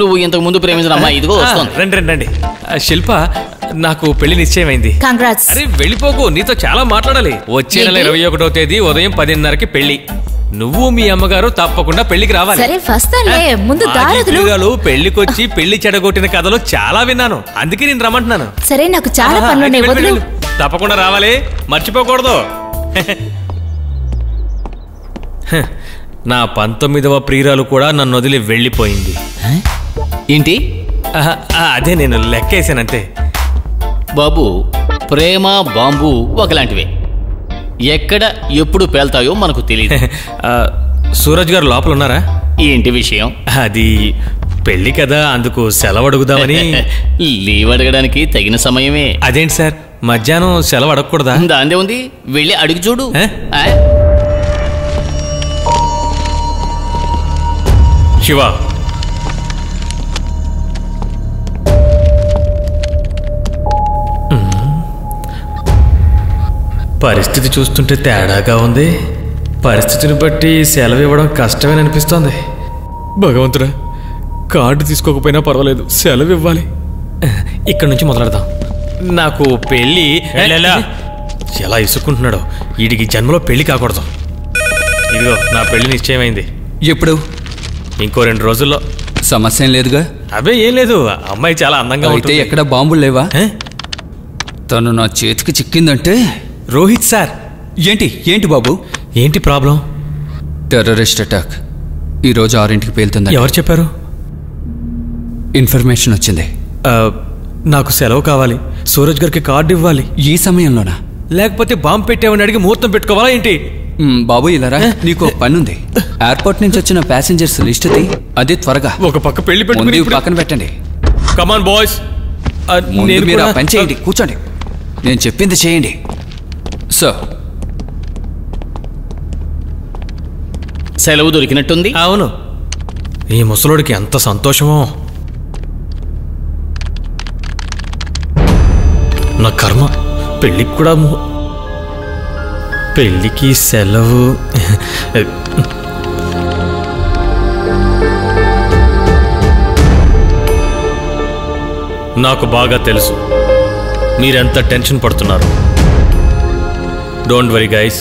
నువ్వు ఇంతకు ముందు ప్రేమించిన అమ్మాయి ఇదిగో వస్తుంది. రండి రండి రండి. శిల్ప, నాకు పెళ్లి నిశ్చయమైంది. కంగ్రాట్స్. అరే వెళ్ళిపోకు, నీతో చాలా మాట్లాడాలి. వచ్చే నెల 21వ తేదీ ఉదయం 10:30కి పెళ్లి. నువ్వు మీ అమ్మగారు తప్పకుండా పెళ్లికి రావాలి. సరే వస్తాలే, ముందు దారుదులు. పెళ్లికొచ్చి పెళ్లి చెడగొట్టిన కథలు చాలా విన్నాను, అందుకే నేను రమ్మంటున్నాను. సరే, నాకు చాలా పనులున్నాయి, అయితే వదులు. వెళ్ళు. తప్పకుండా రావాలి, మర్చిపోకూడదు. నా 19వ ప్రియురాలు కూడా నన్ను వదిలి వెళ్ళిపోయింది. ఏంటి? అదే నేను లెక్కేసానంతే. బాబు, ప్రేమ బాంబు ఒకలాంటివే. ఎక్కడ ఎప్పుడు పేల్తాయో మనకు తెలియదు. సూరజ్ గారు లోపల ఉన్నారా? ఏంటి విషయం? అది పెళ్లి కదా, అందుకు సెలవు అడుగుదామని. లీవ్ అడగడానికి తగిన సమయమే. అదేంటి సార్, మధ్యాహ్నం సెలవు అడగకూడదా? దాందే ఉంది, వెళ్ళి అడిగి చూడు. శివ, పరిస్థితి చూస్తుంటే తేడాగా ఉంది. పరిస్థితిని బట్టి సెలవు ఇవ్వడం కష్టమేననిపిస్తోంది. భగవంతుడా, కార్డు తీసుకోకపోయినా పర్వాలేదు, సెలవు ఇవ్వాలి. ఇక్కడ నుంచి మొదలెడదాం. నాకు పెళ్ళి ఎలా ఇసుక్కుంటున్నాడో. వీడికి జన్మలో పెళ్లి కాకూడదు. ఇదిగో నా పెళ్లి నిశ్చయమైంది. ఎప్పుడు? ఇంకో 2 రోజుల్లో. సమస్య ఏం లేదుగా? అదే ఏం లేదు, అమ్మాయి చాలా అందంగా అయితే ఉంటుంది. ఎక్కడ బాంబులు లేవా? తను నా చేతికి చిక్కిందంటే. రోహిత్ సార్. ఏంటి ఏంటి బాబు? ఏంటి ప్రాబ్లం? టెర్రరిస్ట్ అటాక్ ఈరోజు 6ంటికి పేలుతుంది. ఎవరు చెప్పారు? ఇన్ఫర్మేషన్ వచ్చింది. నాకు సెలవు కావాలి, సూరజ్ గారికి కార్డు ఇవ్వాలి. ఈ సమయంలోనా? లేకపోతే బాంబు పెట్టామని అడిగి ముహూర్తం పెట్టుకోవాలా ఏంటి? బాబు ఇలారా, నీకు పనుంది. ఎయిర్పోర్ట్ నుంచి వచ్చిన ప్యాసింజర్స్ లిస్ట్ అది త్వరగా. ఒక పక్క పెళ్లి ముందు పక్కన పెట్టండి. కమాన్ బాయ్స్, మీరు ఆ పని చేయండి, కూర్చోండి, నేను చెప్పింది చేయండి. సార్, సెలవు దొరికినట్టుంది. అవును, ఈ ముసలోడికి ఎంత సంతోషమో. నా కర్మ, పెళ్ళికి కూడా పెళ్ళికి సెలవు. నాకు బాగా తెలుసు మీరెంత టెన్షన్ పడుతున్నారు. డోంట్ వరీ గైస్,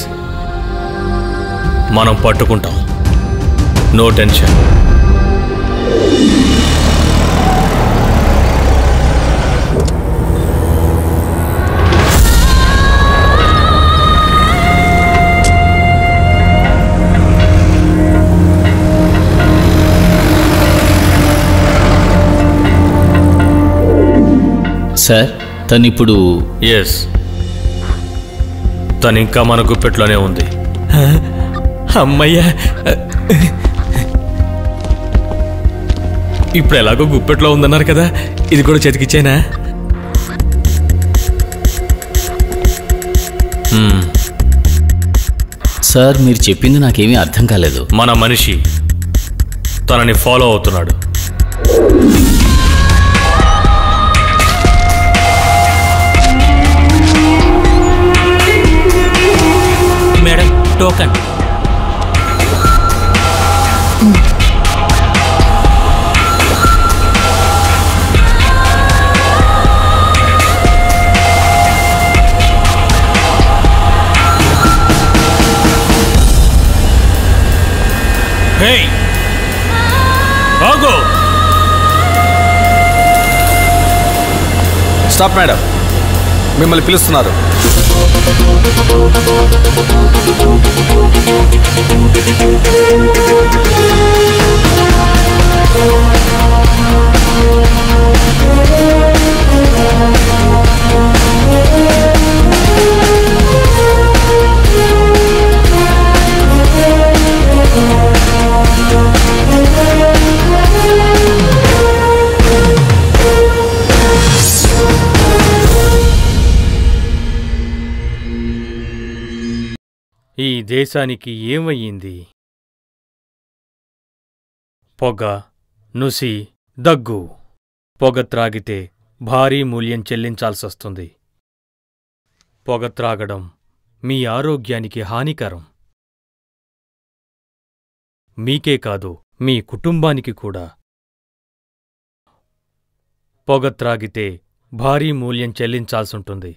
మనం పట్టుకుంటాం. No tension. సార్, తనిప్పుడు ఎస్, తను ఇంకా మన గుప్పెట్లోనే ఉంది. అమ్మయ్యా, ఇప్పుడు ఎలాగో గుప్పెట్లో ఉందన్నారు కదా, ఇది కూడా చేతికిచ్చేనా? సార్, మీరు చెప్పింది నాకేమీ అర్థం కాలేదు. మన మనిషి తనని ఫాలో అవుతున్నాడు. Madam, token. హే, ఆగు! స్టాప్ మేడం, మిమ్మల్ని పిలుస్తున్నారు. ఈ దేశానికి ఏమయ్యింది? పొగ, నుసి, దగ్గు. పొగ త్రాగితే భారీ మూల్యం చెల్లించాల్సొస్తుంది. పొగ త్రాగడం మీ ఆరోగ్యానికి హానికరం. మీకే కాదు, మీ కుటుంబానికి కూడా. పొగ త్రాగితే భారీ మూల్యం చెల్లించాల్సుంటుంది.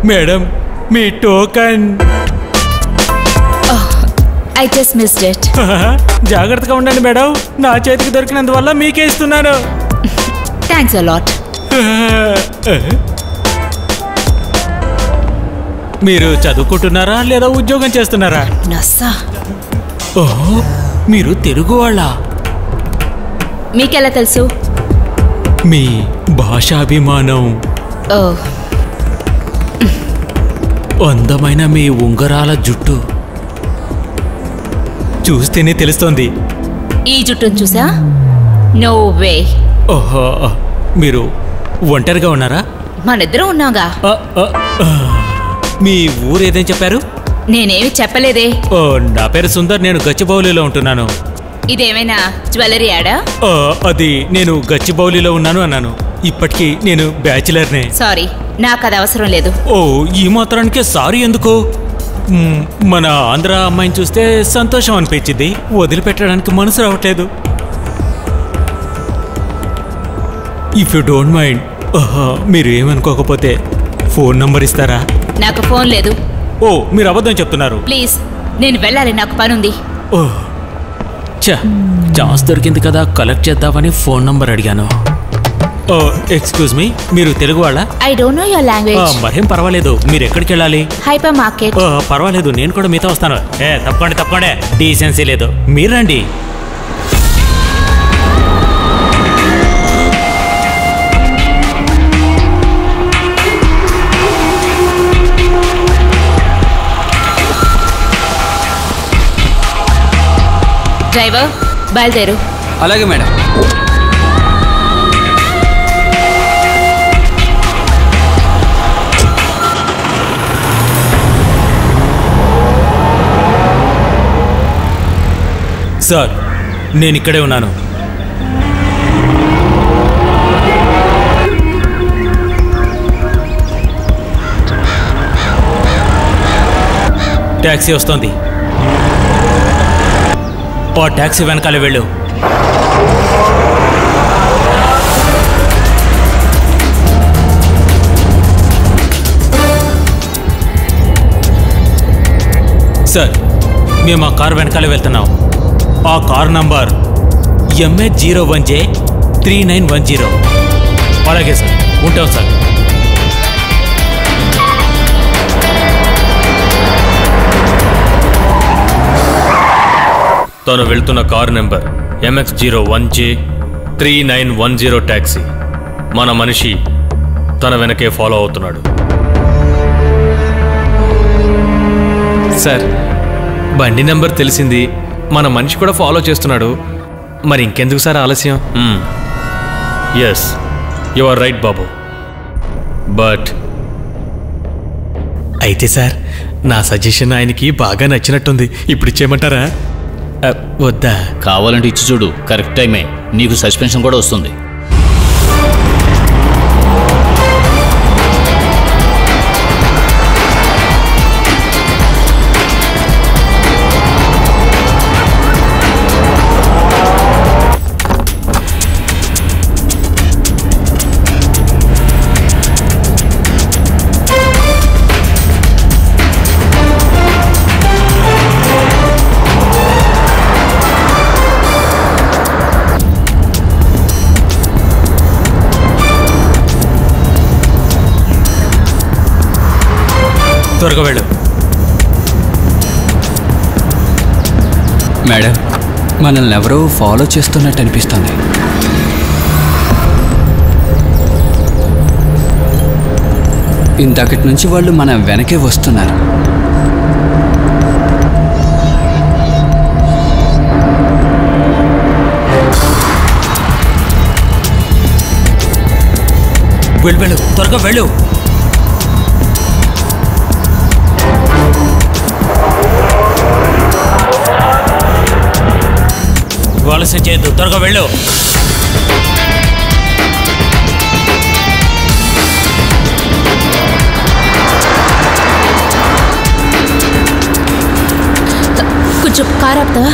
మేడం, మీ token. I just missed it. జాగ్రత్తగా ఉండండి మేడం, నా చేతికి దొరికినందువల్ల మీకే ఇస్తున్నాను. Thanks a lot. మీరు చదువుకుంటున్నారా లేదా ఉద్యోగం చేస్తున్నారా? నస్సా. ఓహో, మీరు తెలుగు వాళ్ళ? మీకెలా తెలుసు? మీ భాషాభిమానం, అందమైన మీ ఉంగరాల జుట్టు చూస్తేనే తెలుస్తోంది. ఈ జుట్టును చూసా? No way. ఓహో, మీరు ఒంటరిగా ఉన్నారా? మనిద్దరం ఉన్నాగా. మీ ఊరు ఏదేం చెప్పారు? నేనేమి చెప్పలేదే. ఓ, నా పేరు సుందర్, నేను గచ్చిబౌలిలో ఉంటున్నాను. ఇదేమైనా జ్యువెలరీ యాడా? అది నేను గచ్చిబౌలిలో ఉన్నాను అన్నాను. ఇప్పటికీ నేను బ్యాచిలర్నే. సారీ, నాకు అది అవసరం లేదు. ఓ, ఈ మాత్రానికే సారీ ఎందుకు? మన ఆంధ్ర అమ్మాయిని చూస్తే సంతోషం అనిపించింది, వదిలిపెట్టడానికి మనసు రావట్లేదు. ఇఫ్ యూ డోంట్ మైండ్, మీరు ఏమనుకోకపోతే ఫోన్ నంబర్ ఇస్తారా? నాకు ఫోన్ లేదు. ఓ, మీరు అబద్ధం చెప్తున్నారు. ప్లీజ్, నేను వెళ్ళాలి, నాకు పనుంది. ఓ, ఛాన్స్ దొరికింది కదా, కలెక్ట్ చేద్దామని ఫోన్ నంబర్ అడిగాను. ఓ, ఎక్స్క్యూజ్ మీ, మీరు తెలుగు వాళ్ళ? I don't know your language. మరేం పర్వాలేదు, మీరు ఎక్కడికి వెళ్ళాలి? Hyper market. పర్వాలేదు, నేను కూడా మీతో వస్తాను. తప్పకుండా తప్పకుండా, డీసెన్సీ లేదు, మీరు రండి. డ్రైవర్, బయలుదేరు. అలాగే మేడం. సార్ నేను ఇక్కడే ఉన్నాను. ట్యాక్సీ వస్తోంది. ఓ ట్యాక్సీ వెనకాల వెళ్ళు. సార్ మేము ఆ కారు వెనకాల వెళ్తున్నాం. ఆ కార్ నంబర్ MH01J3910. అలాగే సార్, ఉంటాం సార్. తను వెళ్తున్న కారు నెంబర్ MX01J3910 ట్యాక్సీ. మన మనిషి తన వెనకే ఫాలో అవుతున్నాడు. సార్, బండి నెంబర్ తెలిసింది, మన మనిషి కూడా ఫాలో చేస్తున్నాడు. మరి ఇంకెందుకు సార్ ఆలస్యం? ఎస్, యు ఆర్ రైట్ బాబు. బట్ అయితే సార్, నా సజెషన్ ఆయనకి బాగా నచ్చినట్టుంది. ఇప్పుడు ఇచ్చేయమంటారా? వద్దా? కావాలంటే ఇచ్చి చూడు, కరెక్ట్ టైమే. నీకు సస్పెన్షన్ కూడా వస్తుంది. త్వరగా వెళ్ళు. మేడం, మనల్ని ఎవరో ఫాలో చేస్తున్నట్టు అనిపిస్తుంది. ఇంతకటి నుంచి వాళ్ళు మన వెనకే వస్తున్నారు. వెళ్ళు, త్వరగా వెళ్ళు. వలస చేయొద్దు, త్వరగా వెళ్ళు. కొంచెం కారు ఆపుతావా?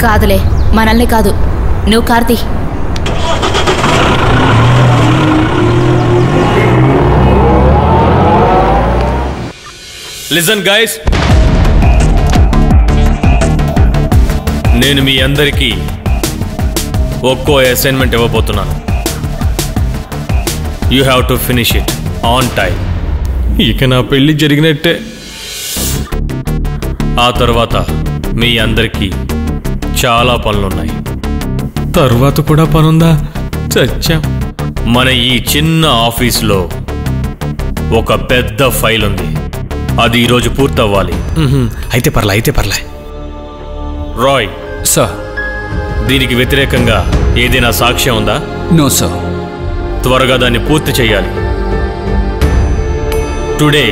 కాదులే, మనల్ని కాదు, నువ్వు కార్తీ. లిజన్ గైస్, నేను మీ అందరికీ ఒక్కో అసైన్మెంట్ ఇవ్వబోతున్నాను. You have to finish it on time. ఇక నా పెళ్లి జరిగినట్టే. ఆ తర్వాత మీ అందరికీ చాలా పనులున్నాయి. తర్వాత కూడా పనుందా? చచ్చాం. మన ఈ చిన్న ఆఫీస్లో ఒక పెద్ద ఫైల్ ఉంది. అది ఈరోజు పూర్తవ్వాలి. అయితే పర్లే. రాయ్ సార్, దీనికి వ్యతిరేకంగా ఏదైనా సాక్ష్యం ఉందా? No sir. త్వరగా దాన్ని పూర్తి చేయాలి. Today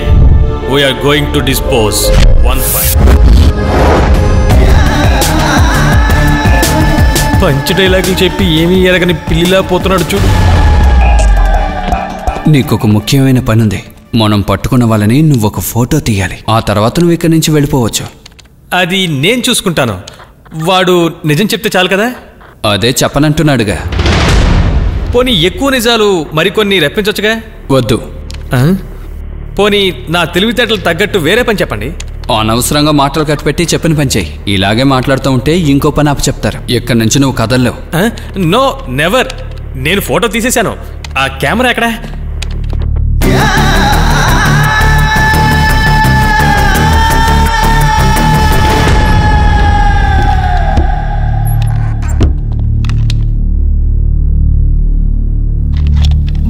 we are going to dispose one file. Punch డైలాగులు చెప్పి ఏమీ ఎరగని పిల్లిలా పోతున్నాడు చూడు. నీకొక ముఖ్యమైన పనుంది. మనం పట్టుకున్న వాళ్ళని నువ్వు ఒక ఫోటో తీయాలి. ఆ తర్వాత నువ్వు ఇక్కడి నుంచి వెళ్ళిపోవచ్చు. అది నేను చూసుకుంటాను. వాడు నిజం చెప్తే చాలు కదా. అదే చెప్పనంటున్నాడుగా. పోనీ ఎక్కువ నిజాలు మరికొన్ని రప్పించవచ్చుగా. వద్దు. పోనీ నా తెలివితేటలు తగ్గట్టు వేరే పని చెప్పండి. అనవసరంగా మాటలు కట్టిపెట్టి చెప్పిన పని చెయ్యి. ఇలాగే మాట్లాడుతూ ఉంటే ఇంకో పని అప్పు చెప్తారు. ఇక్కడి నుంచి నువ్వు కదల్లేవు. No, never. నేను ఫోటో తీసేశాను. ఆ కెమెరా ఎక్కడా?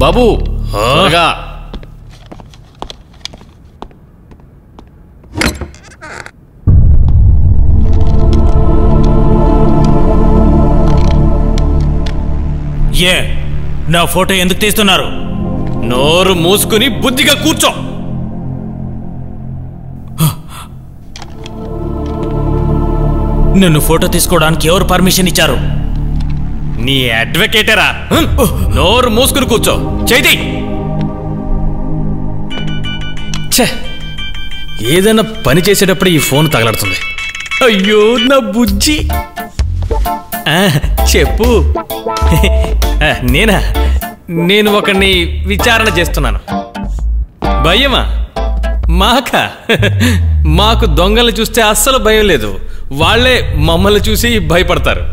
బాబు త్వరగా. ఏ నా ఫోటో ఎందుకు తీస్తున్నారు? నోరు మూసుకుని బుద్ధిగా కూర్చో. నన్ను ఫోటో తీసుకోవడానికి ఎవరు పర్మిషన్ ఇచ్చారు? నీ అడ్వకేటరా? నోరు మూసుకుని కూర్చో. చేతి ఏదైనా పని చేసేటప్పుడు ఈ ఫోన్ తగలడుతుంది. అయ్యో నా బుజ్జి. చెప్పు. నేను ఒకరిని విచారణ చేస్తున్నాను. భయమా? మాకు దొంగల్ని చూస్తే అస్సలు భయం లేదు. వాళ్లే మమ్మల్ని చూసి భయపడతారు.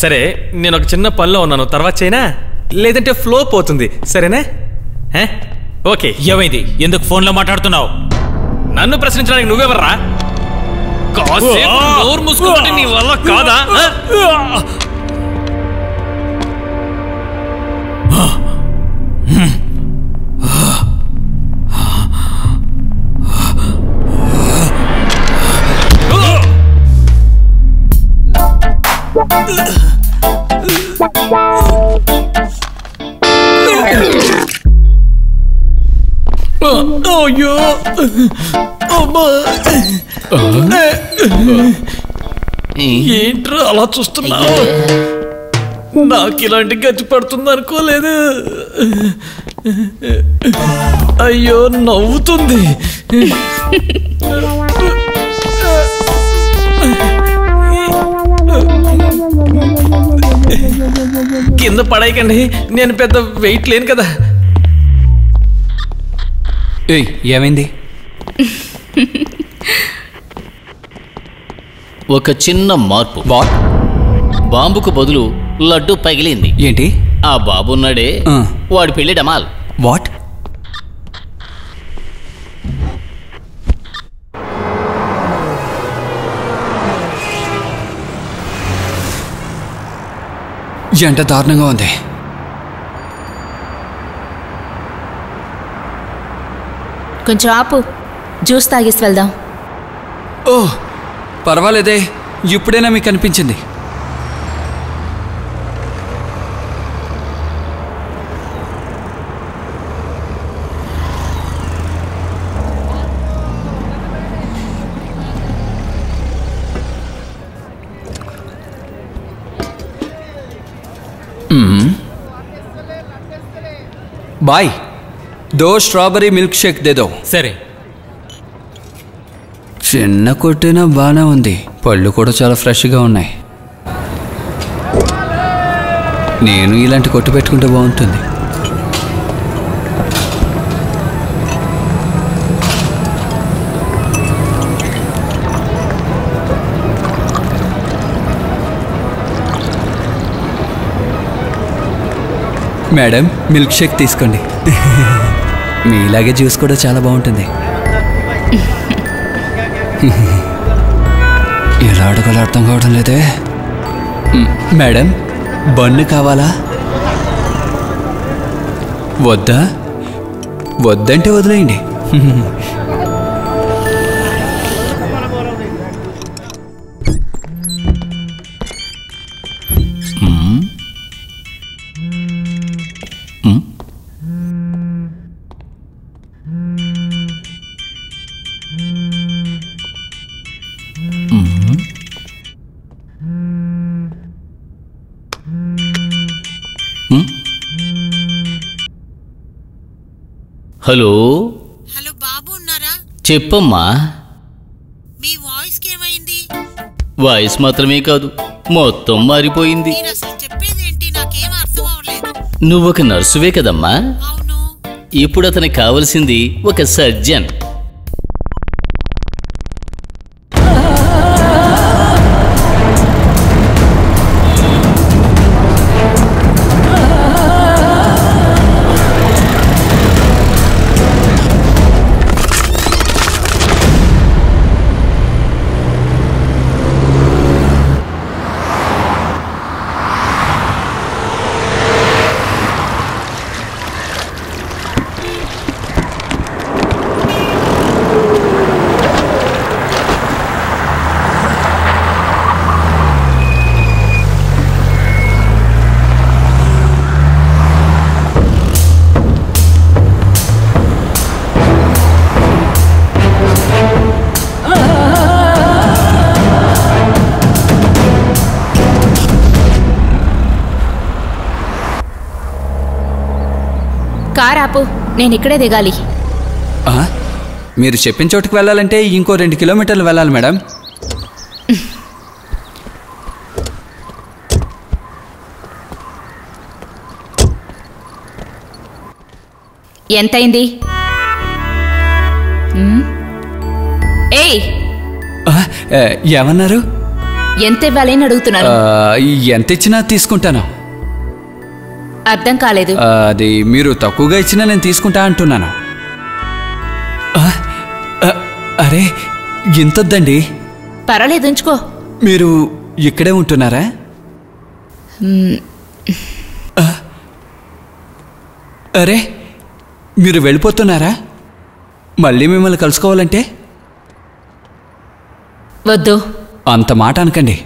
సరే, నేను ఒక చిన్న పనిలో ఉన్నాను, తర్వాత చేయనా? లేదంటే ఫ్లో పోతుంది. సరేనా? ఓకే. ఏమైంది? ఎందుకు ఫోన్లో మాట్లాడుతున్నావు? నన్ను ప్రశ్నించడానికి నువ్వెవర్రా? కాసేపు నోరు మూసుకుంటే నీ వల్ల కాదా? అయ్యో ఏంట్రా అలా చూస్తున్నావు? నాకు ఇలాంటి గచ్చి పడుతుంది అనుకోలేదు. అయ్యో నవ్వుతుంది. కింద పడేయకండి, నేను పెద్ద వెయిట్ లేను కదా. ఏయ్, ఏమైంది? ఒక చిన్న మార్పు. వాట్? బాంబుకు బదులు లడ్డు పగిలింది. ఏంటి? ఆ బాబు ఉన్నాడే, వాడి పెళ్లి డమాల్. వాట్? ఎంత దారుణంగా ఉంది. కొంచెం ఆపు, జ్యూస్ తాగేసి వెళ్దాం. ఓ పర్వాలేదే, ఇప్పుడైనా మీకు అనిపించింది. బాయ్, దో స్ట్రాబెరీ మిల్క్ షేక్ దేదో. సరే. చిన్న కొట్టినా బాగానే ఉంది. పళ్ళు కూడా చాలా ఫ్రెష్గా ఉన్నాయి. నేను ఇలాంటి కొట్టు పెట్టుకుంటే బాగుంటుంది. మేడం, మిల్క్ షేక్ తీసుకోండి. మీలాగే జ్యూస్ కూడా చాలా బాగుంటుంది. ఎలా అడగాలో అర్థం కావడం లేదే. మేడం, బన్ను కావాలా? వద్దా? వద్దంటే వదిలేయండి. హలో. హలో బాబు, ఉన్నారా? చెప్పమ్మా. మీ వాయిస్ ఏమైంది? వాయిస్ మాత్రమే కాదు, మొత్తం మారిపోయింది. మీరు అసలు చెప్పేది ఏంటి? నాకేం అర్థం అవ్వలేదు. నువ్వొక నర్సువే కదమ్మా? అవును. ఇప్పుడు అతనికి కావలసింది ఒక సర్జన్. కార్ ఆపు, నేను ఇక్కడే దిగాలి. మీరు చెప్పిన చోటుకు వెళ్ళాలంటే ఇంకో 2 కిలోమీటర్లు వెళ్ళాలి మేడం. ఎంతైంది? ఏయ్, ఏమన్నారు? ఎంత ఇవ్వాలి అని అడుగుతున్నాను. ఎంత ఇచ్చినా తీసుకుంటాను. అర్థం కాలేదు. అది మీరు తక్కువగా ఇచ్చినా నేను తీసుకుంటా అంటున్నాను. అరే ఇంతొద్దండి. పర్వాలేదు, ఉంచుకో. మీరు ఇక్కడే ఉంటున్నారా? అరే మీరు వెళ్ళిపోతున్నారా? మళ్ళీ మిమ్మల్ని కలుసుకోవాలంటే? వద్దు. అంత మాట అనకండి.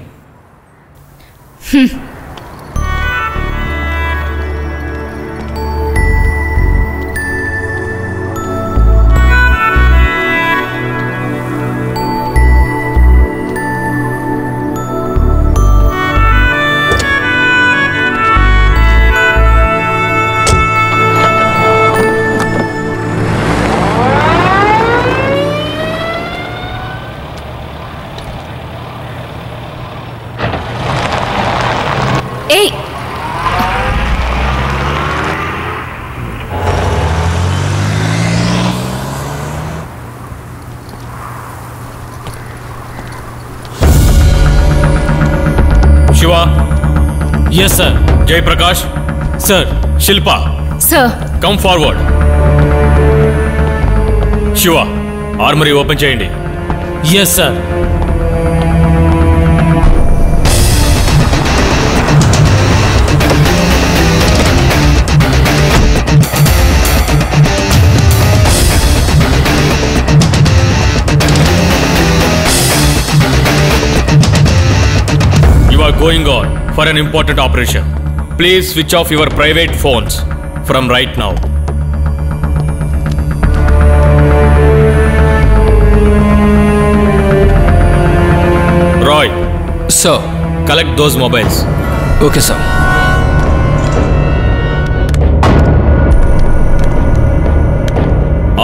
ఏయ్, Shiva. Yes sir. Jayaprakash. Sir. Shilpa. Sir. Come forward. Shiva, armoury open చేయండి. Yes sir. Going on for an important operation. Please switch off your private phones from right now. Roy. Sir. Collect those mobiles. Okay, sir.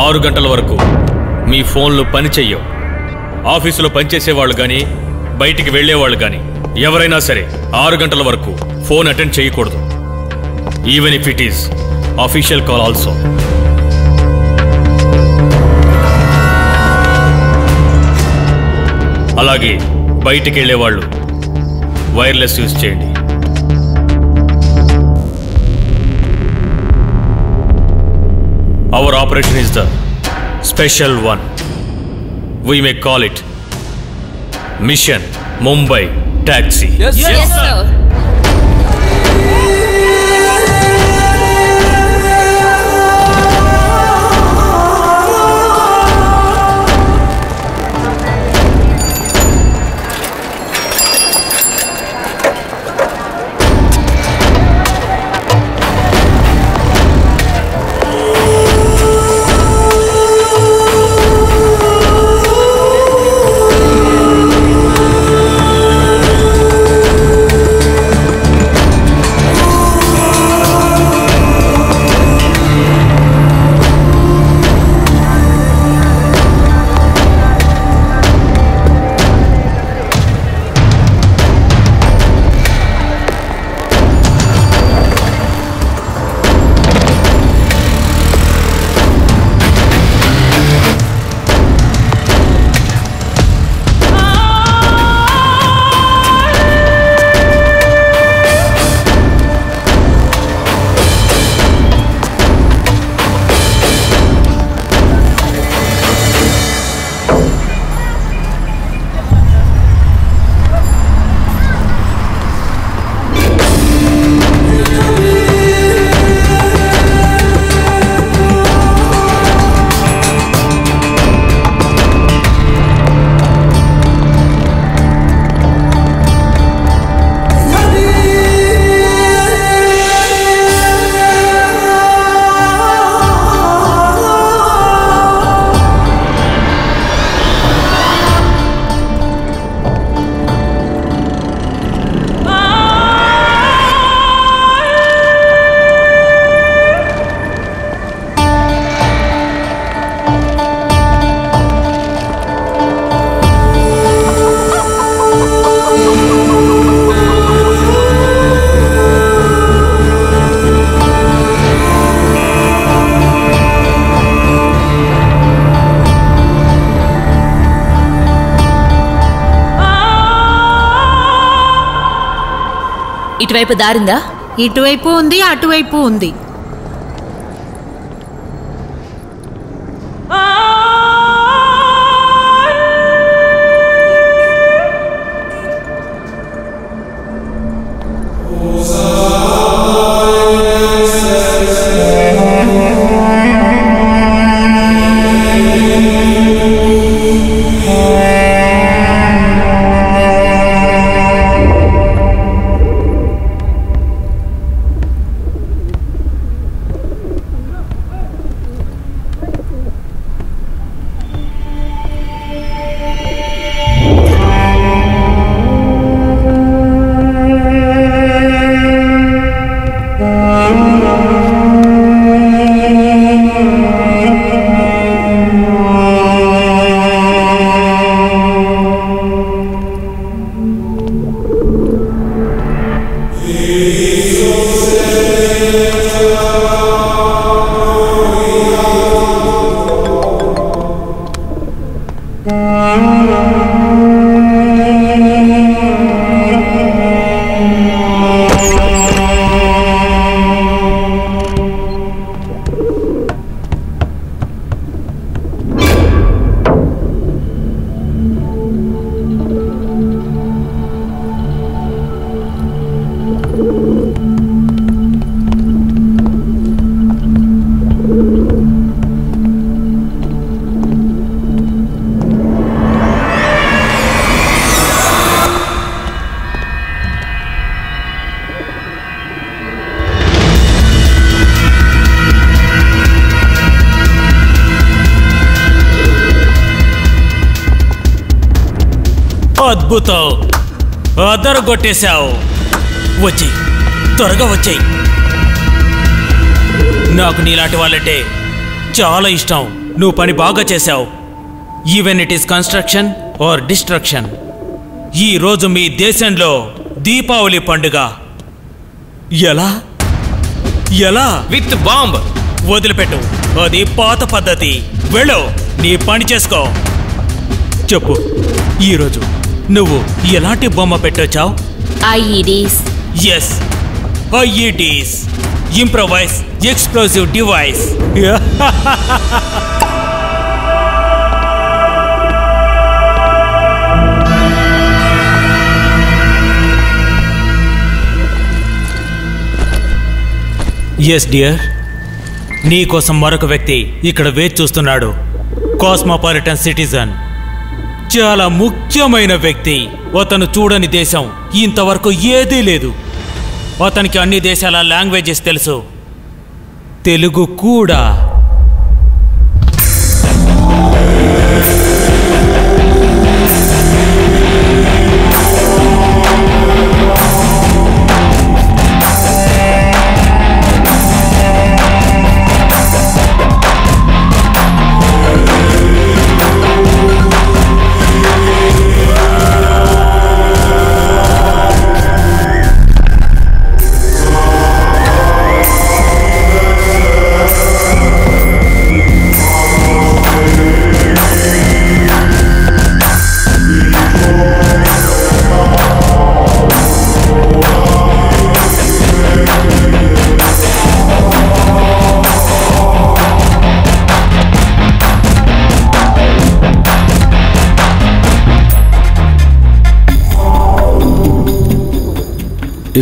ఆరు గంటల వరకు మీ ఫోన్లు పని చెయ్యవు. ఆఫీసులో పనిచేసేవాళ్ళు కానీ బయటికి వెళ్ళేవాళ్ళు కానీ ఎవరైనా సరే 6 గంటల వరకు ఫోన్ అటెండ్ చేయకూడదు. Even if it is official call also. అలాగే బయటికి వెళ్ళేవాళ్ళు వైర్లెస్ యూజ్ చేయండి. Our operation is the special one. We may call it Mission Mumbai Taxi. Yes, sir. ఇటువైపు దారిందా? ఇటువైపు ఉంది, అటువైపు ఉంది. అద్భుతం, అదరగొట్టేశావు. వచ్చేయ్, త్వరగా వచ్చేయ్. నాకు నీలాంటి వాళ్ళంటే చాలా ఇష్టం. నువ్వు పని బాగా చేశావు. Even it is construction are destruction. ఈరోజు మీ దేశంలో దీపావళి పండుగ. ఎలా ఎలా? With bomb. వదిలిపెట్టు, అది పాత పద్ధతి. వెళ్ళు, నీ పని చేసుకో. చెప్పు, ఈరోజు నువ్వు ఎలాంటి బొమ్మ పెట్టొచ్చావు? IEDs. Yes, IEDs, improvise explosive device. Yes dear, నీకోసం మరొక వ్యక్తి ఇక్కడ వేచి చూస్తున్నాడు. కాస్మోపాలిటన్ సిటిజన్, చాలా ముఖ్యమైన వ్యక్తి. అతను చూడని దేశం ఇంతవరకు ఏదీ లేదు. అతనికి అన్ని దేశాల లాంగ్వేజెస్ తెలుసు, తెలుగు కూడా.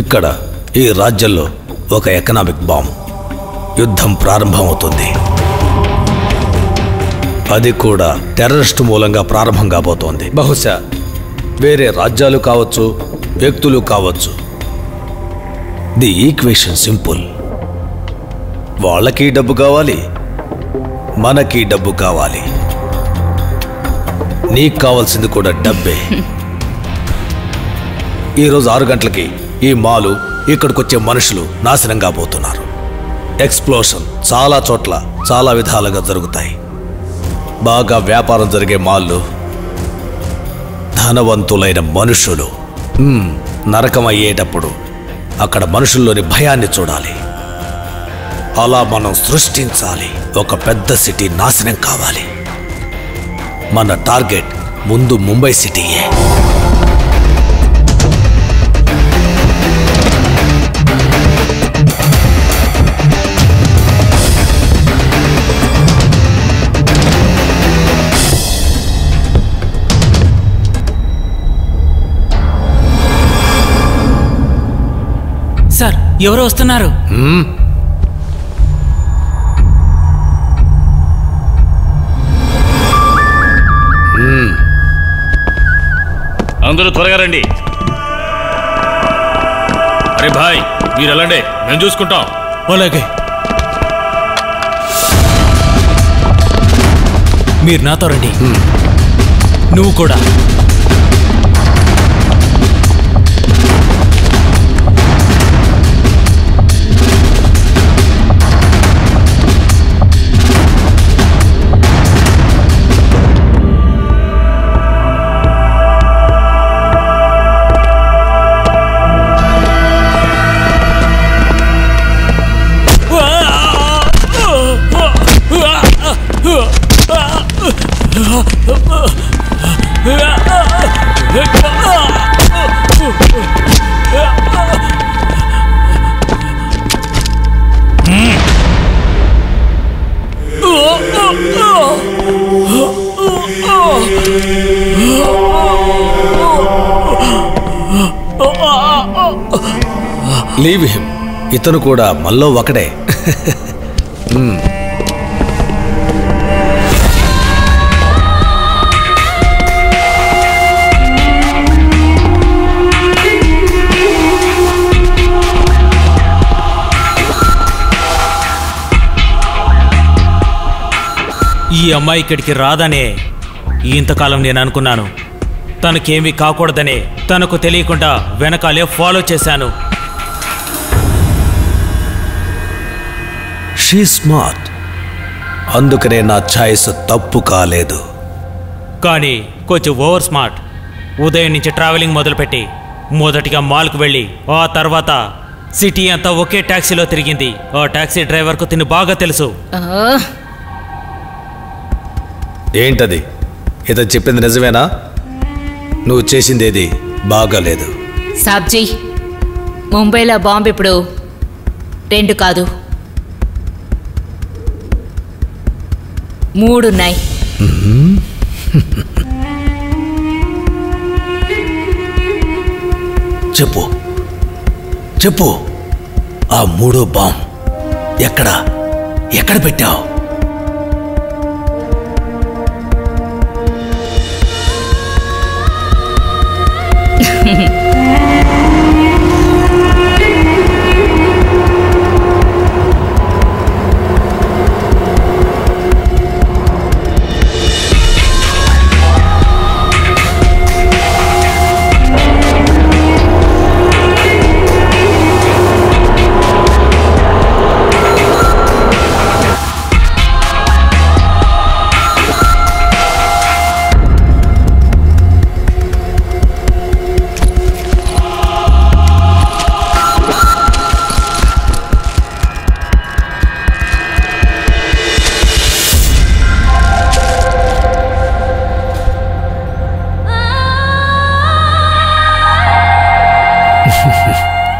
ఇక్కడ ఈ రాజ్యంలో ఒక ఎకనామిక్ బాంబ్. యుద్ధం ప్రారంభమవుతుంది. అది కూడా టెర్రరిస్టు మూలంగా ప్రారంభం కాబోతోంది. బహుశా వేరే రాజ్యాలు కావచ్చు, వ్యక్తులు కావచ్చు. The equation simple. వాళ్ళకి డబ్బు కావాలి, మనకి డబ్బు కావాలి. నీకు కావాల్సింది కూడా డబ్బే. ఈరోజు 6 గంటలకి ఈ మాలు, ఇక్కడికొచ్చే మనుషులు నాశనం కాబోతున్నారు. ఎక్స్ప్లోషన్ చాలా చోట్ల చాలా విధాలుగా జరుగుతాయి. బాగా వ్యాపారం జరిగే మాళ్ళు, ధనవంతులైన మనుషులు. నరకం అయ్యేటప్పుడు అక్కడ మనుషుల్లోని భయాన్ని చూడాలి. అలా మనం సృష్టించాలి. ఒక పెద్ద సిటీ నాశనం కావాలి. మన టార్గెట్ ముందు ముంబై సిటీయే. ఎవరు వస్తున్నారు? అందరూ త్వరగా రండి. అరే భాయ్, మీరు వెళ్ళండి, మేము చూసుకుంటాం. అలాగే. మీరు నాతో రండి. నువ్వు కూడా. Leave him. ఇతను కూడా మళ్ళీ ఒకడే. ఈ అమ్మాయి ఇక్కడికి రాదనే ఇంతకాలం నేను అనుకున్నాను. తనకేమీ కాకూడదనే తనకు తెలియకుండా వెనకాలే ఫాలో చేశాను. షీ స్మార్ట్, అందుకనే నా ఛాయిస్ తప్పు కాలేదు. కానీ కొంచెం ఓవర్ స్మార్ట్. ఉదయం నుంచి ట్రావెలింగ్ మొదలుపెట్టి మొదటిగా మాల్కు వెళ్ళి ఆ తర్వాత సిటీ అంతా ఒకే ట్యాక్సీలో తిరిగింది. ఆ ట్యాక్సీ డ్రైవర్కు తిని బాగా తెలుసు. ఏంటది? ఇతను చెప్పింది నిజమేనా? నువ్వు చేసిందేది బాగాలేదు. సాబ్జీ, ముంబైలో బాంబు ఇప్పుడు 2 కాదు 3 ఉన్నాయి. చెప్పు చెప్పు, ఆ 3వ బాంబ్ ఎక్కడ పెట్టావు?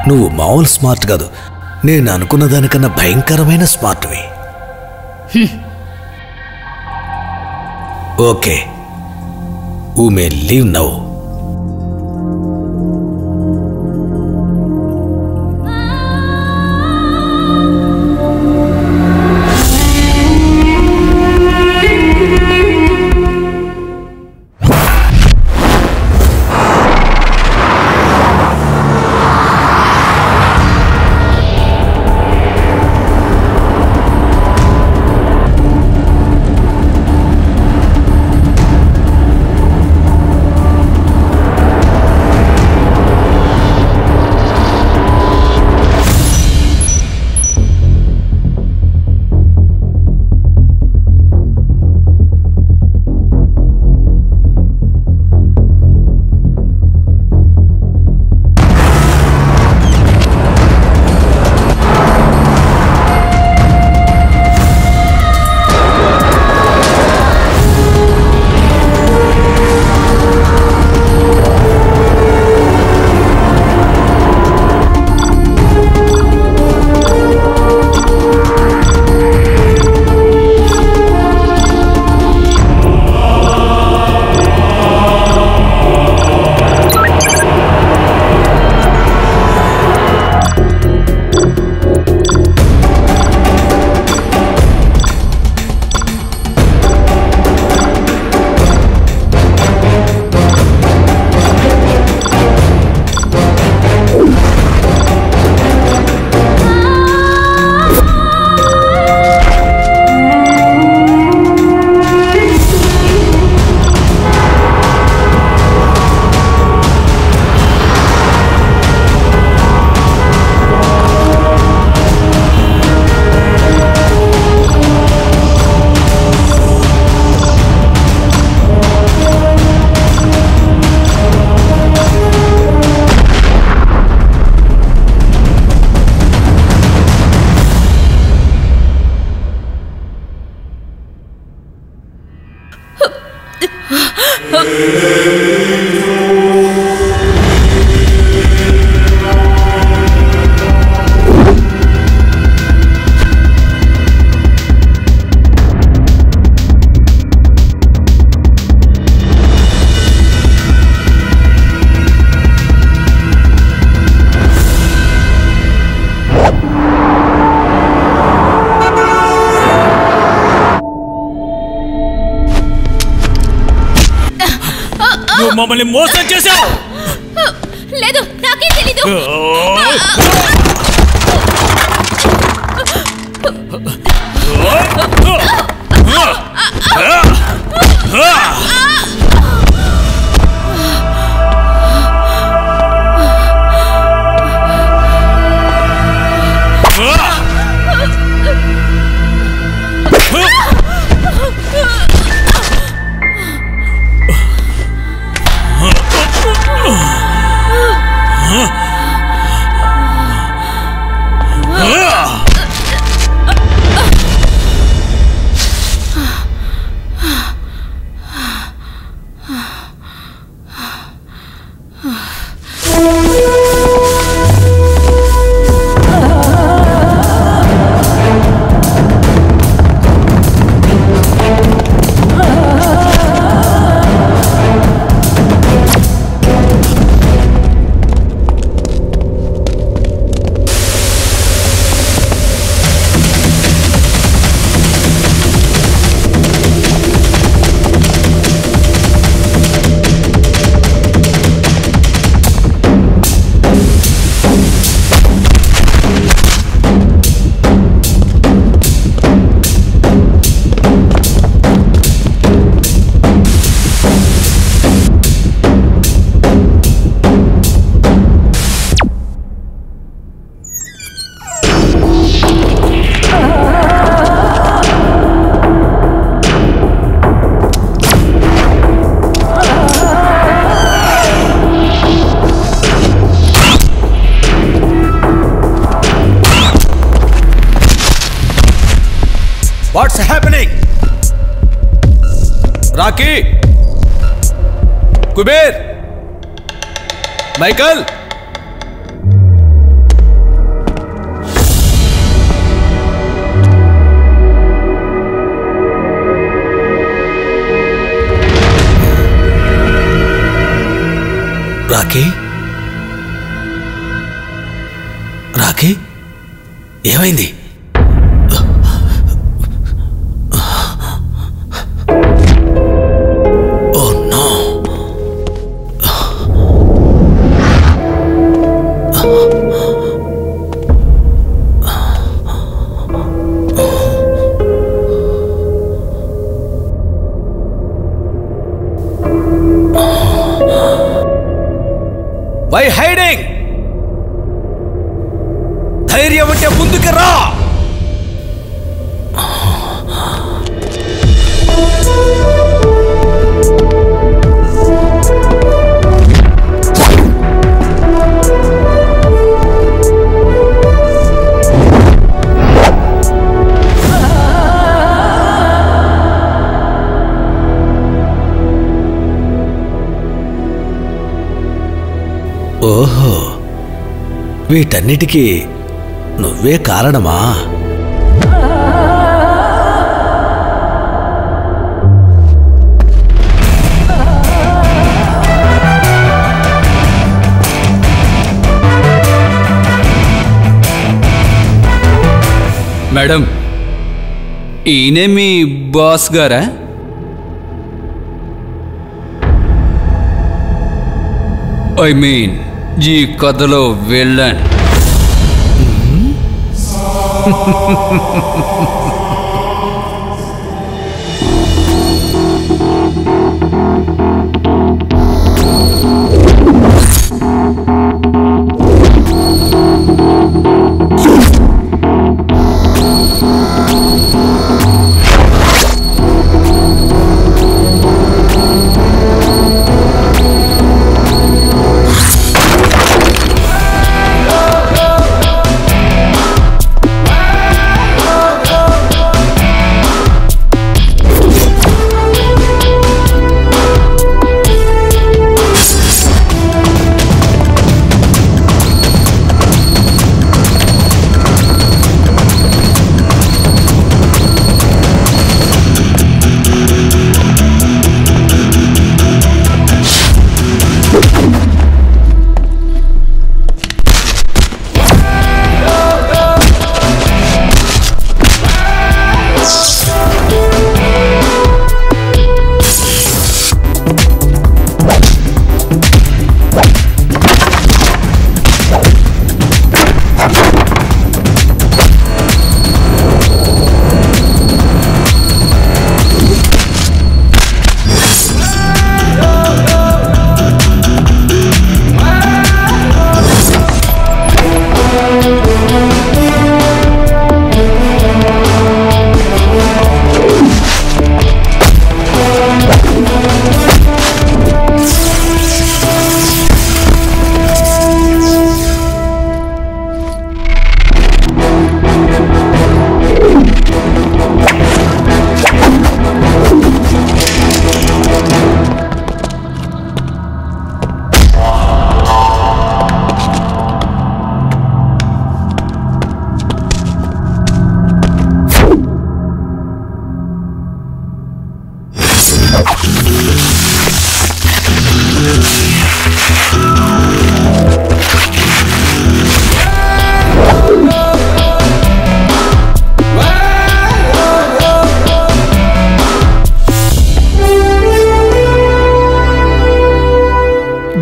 నువ్వు మామూలు స్మార్ట్ కాదు, నేను అనుకున్న దానికన్నా భయంకరమైన స్మార్ట్వి. Okay, you may leave now. మమ్మల్ని మోసం చేశావు. లేదు, నాకేం తెలీదు. What's happening? Rocky? Kuber? Michael? Rocky? Rocky? ఏమైంది? Why hiding? ధైర్యం అంటే ముందుకు రా. ఓహో, వీటన్నిటికీ నువ్వే కారణమా? మేడం, ఈయనే మీ బాస్ గారా? ఐ మీన్ ఈ కథలో విలన్.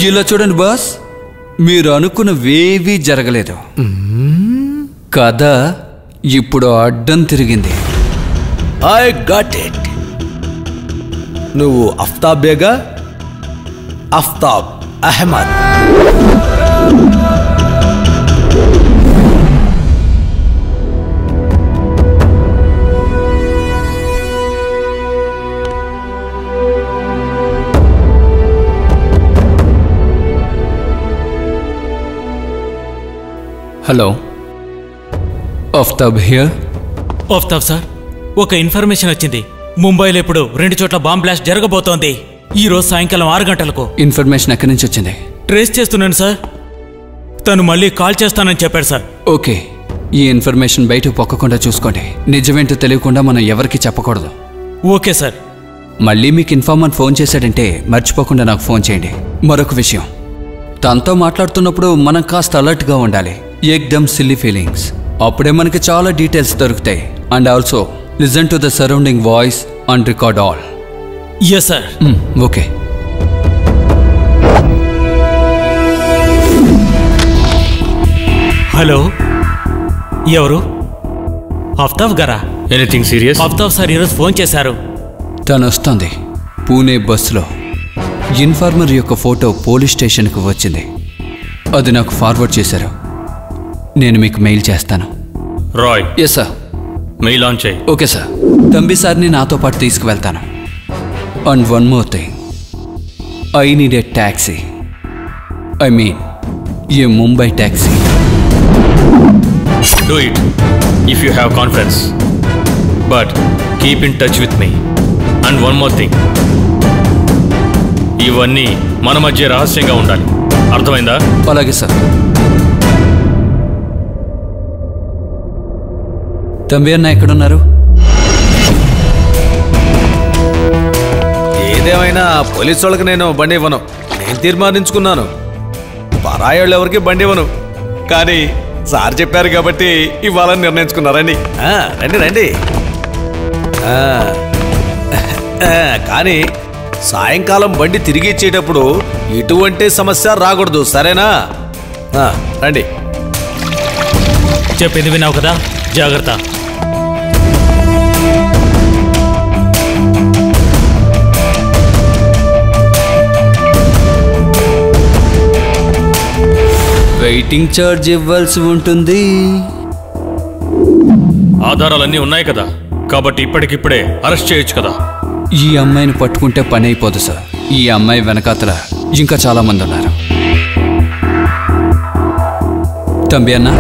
ఇలా చూడండి బాస్, మీరు అనుకున్నవేవీ జరగలేదు. కథ ఇప్పుడు అడ్డం తిరిగింది. I got it. నువ్వు అఫ్తాబ్ బేగా? Aftab Ahmed. Hello, Aftab here. Aftab sir, ఒక ఇన్ఫర్మేషన్ వచ్చింది. ముంబైలో ఇప్పుడు 2 చోట్ల బాంబ్ బ్లాస్ట్ జరగబోతోంది. ఈ రోజు సాయంకాలం 6 గంటలకు. ఇన్ఫర్మేషన్ ఎక్కడి నుంచి వచ్చింది? ట్రేస్ చేస్తున్నాను సార్. తను మళ్ళీ కాల్ చేస్తానని చెప్పాడు సార్. ఓకే, ఈ ఇన్ఫర్మేషన్ బయటకు పొక్కకుండా చూసుకోండి. నిజమేంటో తెలియకుండా మనం ఎవరికి చెప్పకూడదు. Okay sir. మళ్ళీ మీకు ఇన్ఫార్మర్ ఫోన్ చేశాడంటే మర్చిపోకుండా నాకు ఫోన్ చేయండి. మరొక విషయం, తనతో మాట్లాడుతున్నప్పుడు మనం కాస్త అలర్ట్గా ఉండాలి. ఏక్దమ్ సిల్లీ ఫీలింగ్స్, అప్పుడే మనకి చాలా డీటెయిల్స్ దొరుకుతాయి. And also listen to the surrounding voice and record all. Yes sir. Okay. Hello, ఎవరు? ఆఫ్తాబ్ గారా? Anything serious? ఆఫ్తాబ్ సార్ ఈరోజు ఫోన్ చేశారు. తను వస్తుంది. పూణే బస్సులో ఇన్ఫార్మర్ యొక్క ఫోటో పోలీస్ స్టేషన్కి వచ్చింది. అది నాకు ఫార్వర్డ్ చేశారు. నేను మీకు మెయిల్ చేస్తాను. Rai. Yes sir. Mail on చేయి. Okay sir. తంబి సార్ని నాతో పాటు తీసుకువెళ్తాను. And one more thing, I need a taxi. I mean a Mumbai taxi. Do it if you have confidence, but keep in touch with me. And one more thing, ఇవన్నీ మన మధ్య రహస్యంగా ఉండాలి. అర్థమైందా? అలాగే సార్. తంబి అన్న ఎక్కడున్నారు? ఏదేమైనా పోలీసు వాళ్ళకి నేను బండి ఇవ్వను. నేను తీర్మానించుకున్నాను, పరాయోళ్ళు ఎవరికి బండి ఇవ్వను. కానీ సార్ చెప్పారు కాబట్టి ఇవ్వాలని నిర్ణయించుకున్నారండి. రండి రండి. కానీ సాయంకాలం బండి తిరిగి ఇచ్చేటప్పుడు ఎటువంటి సమస్య రాకూడదు, సరేనా? రండి. చెప్పింది విన్నావు కదా, జాగ్రత్త. వెయిటింగ్ ఛార్జ్ ఇవ్వాల్సి ఉంటుంది. ఆధారాలన్నీ ఉన్నాయి కదా, కాబట్టి ఇప్పటికిప్పుడే అరెస్ట్ చేయొచ్చు కదా. ఈ అమ్మాయిని పట్టుకుంటే పని అయిపోదు సార్. ఈ అమ్మాయి వెనకాతల ఇంకా చాలా మంది ఉన్నారు. తంబి అన్న,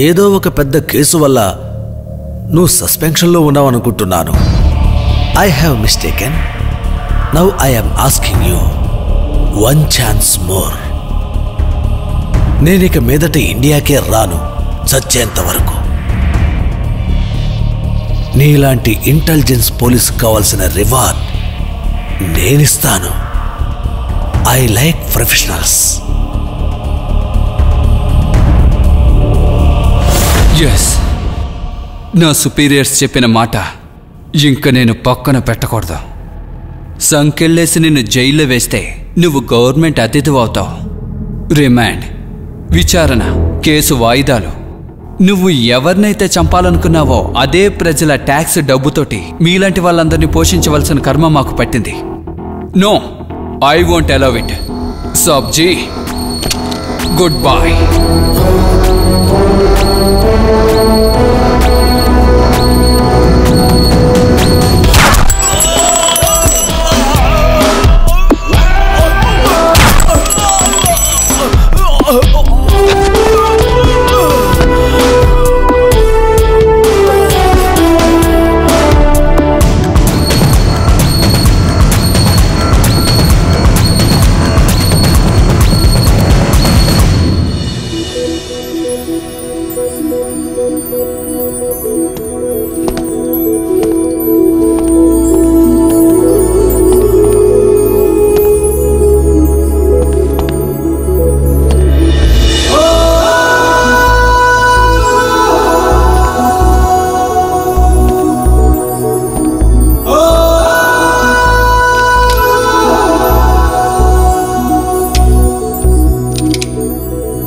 ఏదో ఒక పెద్ద కేసు వల్ల నువ్వు సస్పెన్షన్లో ఉన్నావనుకుంటున్నాను. I have mistaken. Now I am asking you one chance more. నేనిక మీదట ఇండియాకే రాను చచ్చేంత వరకు. నీలాంటి ఇంటెలిజెన్స్ పోలీస్ కావాల్సిన రివార్డ్ నేనిస్తాను. I like professionals. ఎస్, నా సుపీరియర్స్ చెప్పిన మాట ఇంక నేను పక్కన పెట్టకూడదు. సంకెళ్ళేసి నిన్ను జైల్లో వేస్తే నువ్వు గవర్నమెంట్ అతిథి అవుతావు. రిమాండ్, విచారణ, కేసు వాయిదాలు. నువ్వు ఎవరినైతే చంపాలనుకున్నావో అదే ప్రజల ట్యాక్స్ డబ్బుతోటి మీలాంటి వాళ్ళందరినీ పోషించవలసిన కర్మ మాకు పట్టింది. No, I won't allow it. సాబ్జీ, good boy.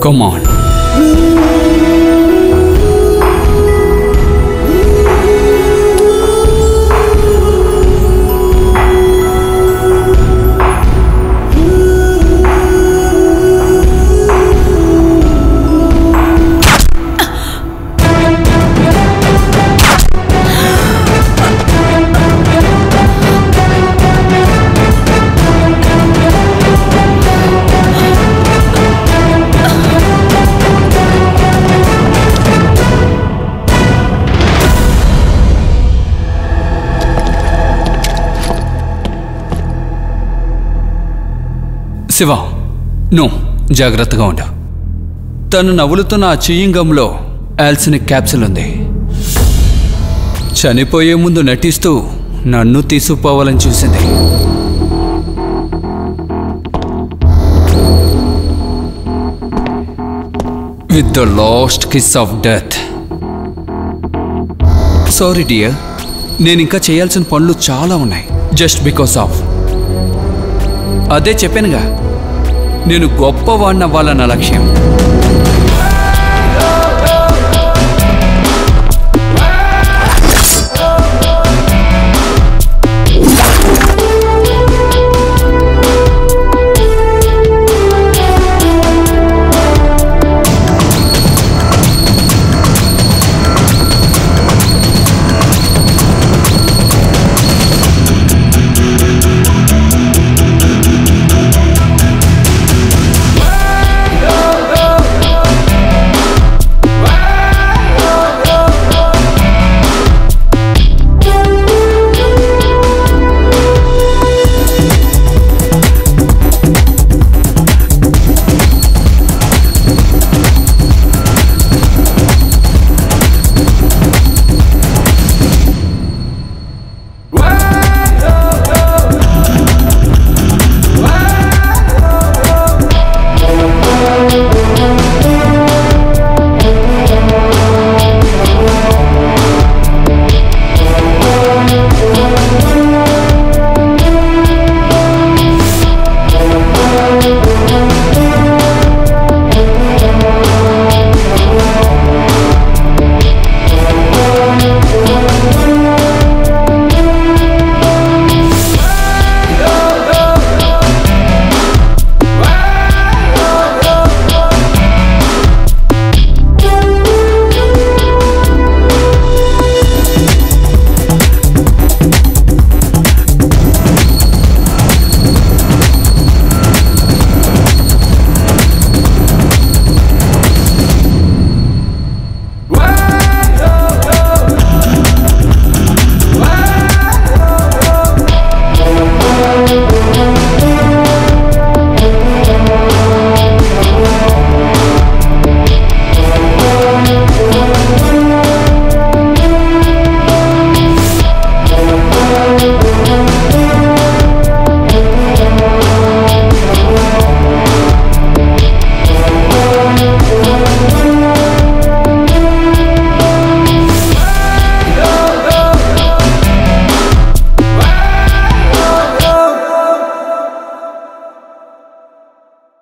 Come on. Shiva, no, జాగ్రత్తగా ఉండు. తను నవ్వులుతున్న ఆ చియ్యింగంలో ఆల్సినిక్ క్యాప్సుల్ ఉంది. చనిపోయే ముందు నటిస్తూ నన్ను తీసుకుపోవాలని చూసింది. With the last kiss of death. Sorry dear, నేను ఇంకా చేయాల్సిన పనులు చాలా ఉన్నాయి. జస్ట్ బికాస్ ఆఫ్, అదే చెప్పానుగా, నేను గొప్పవాడినవ్వాలన్న లక్ష్యం.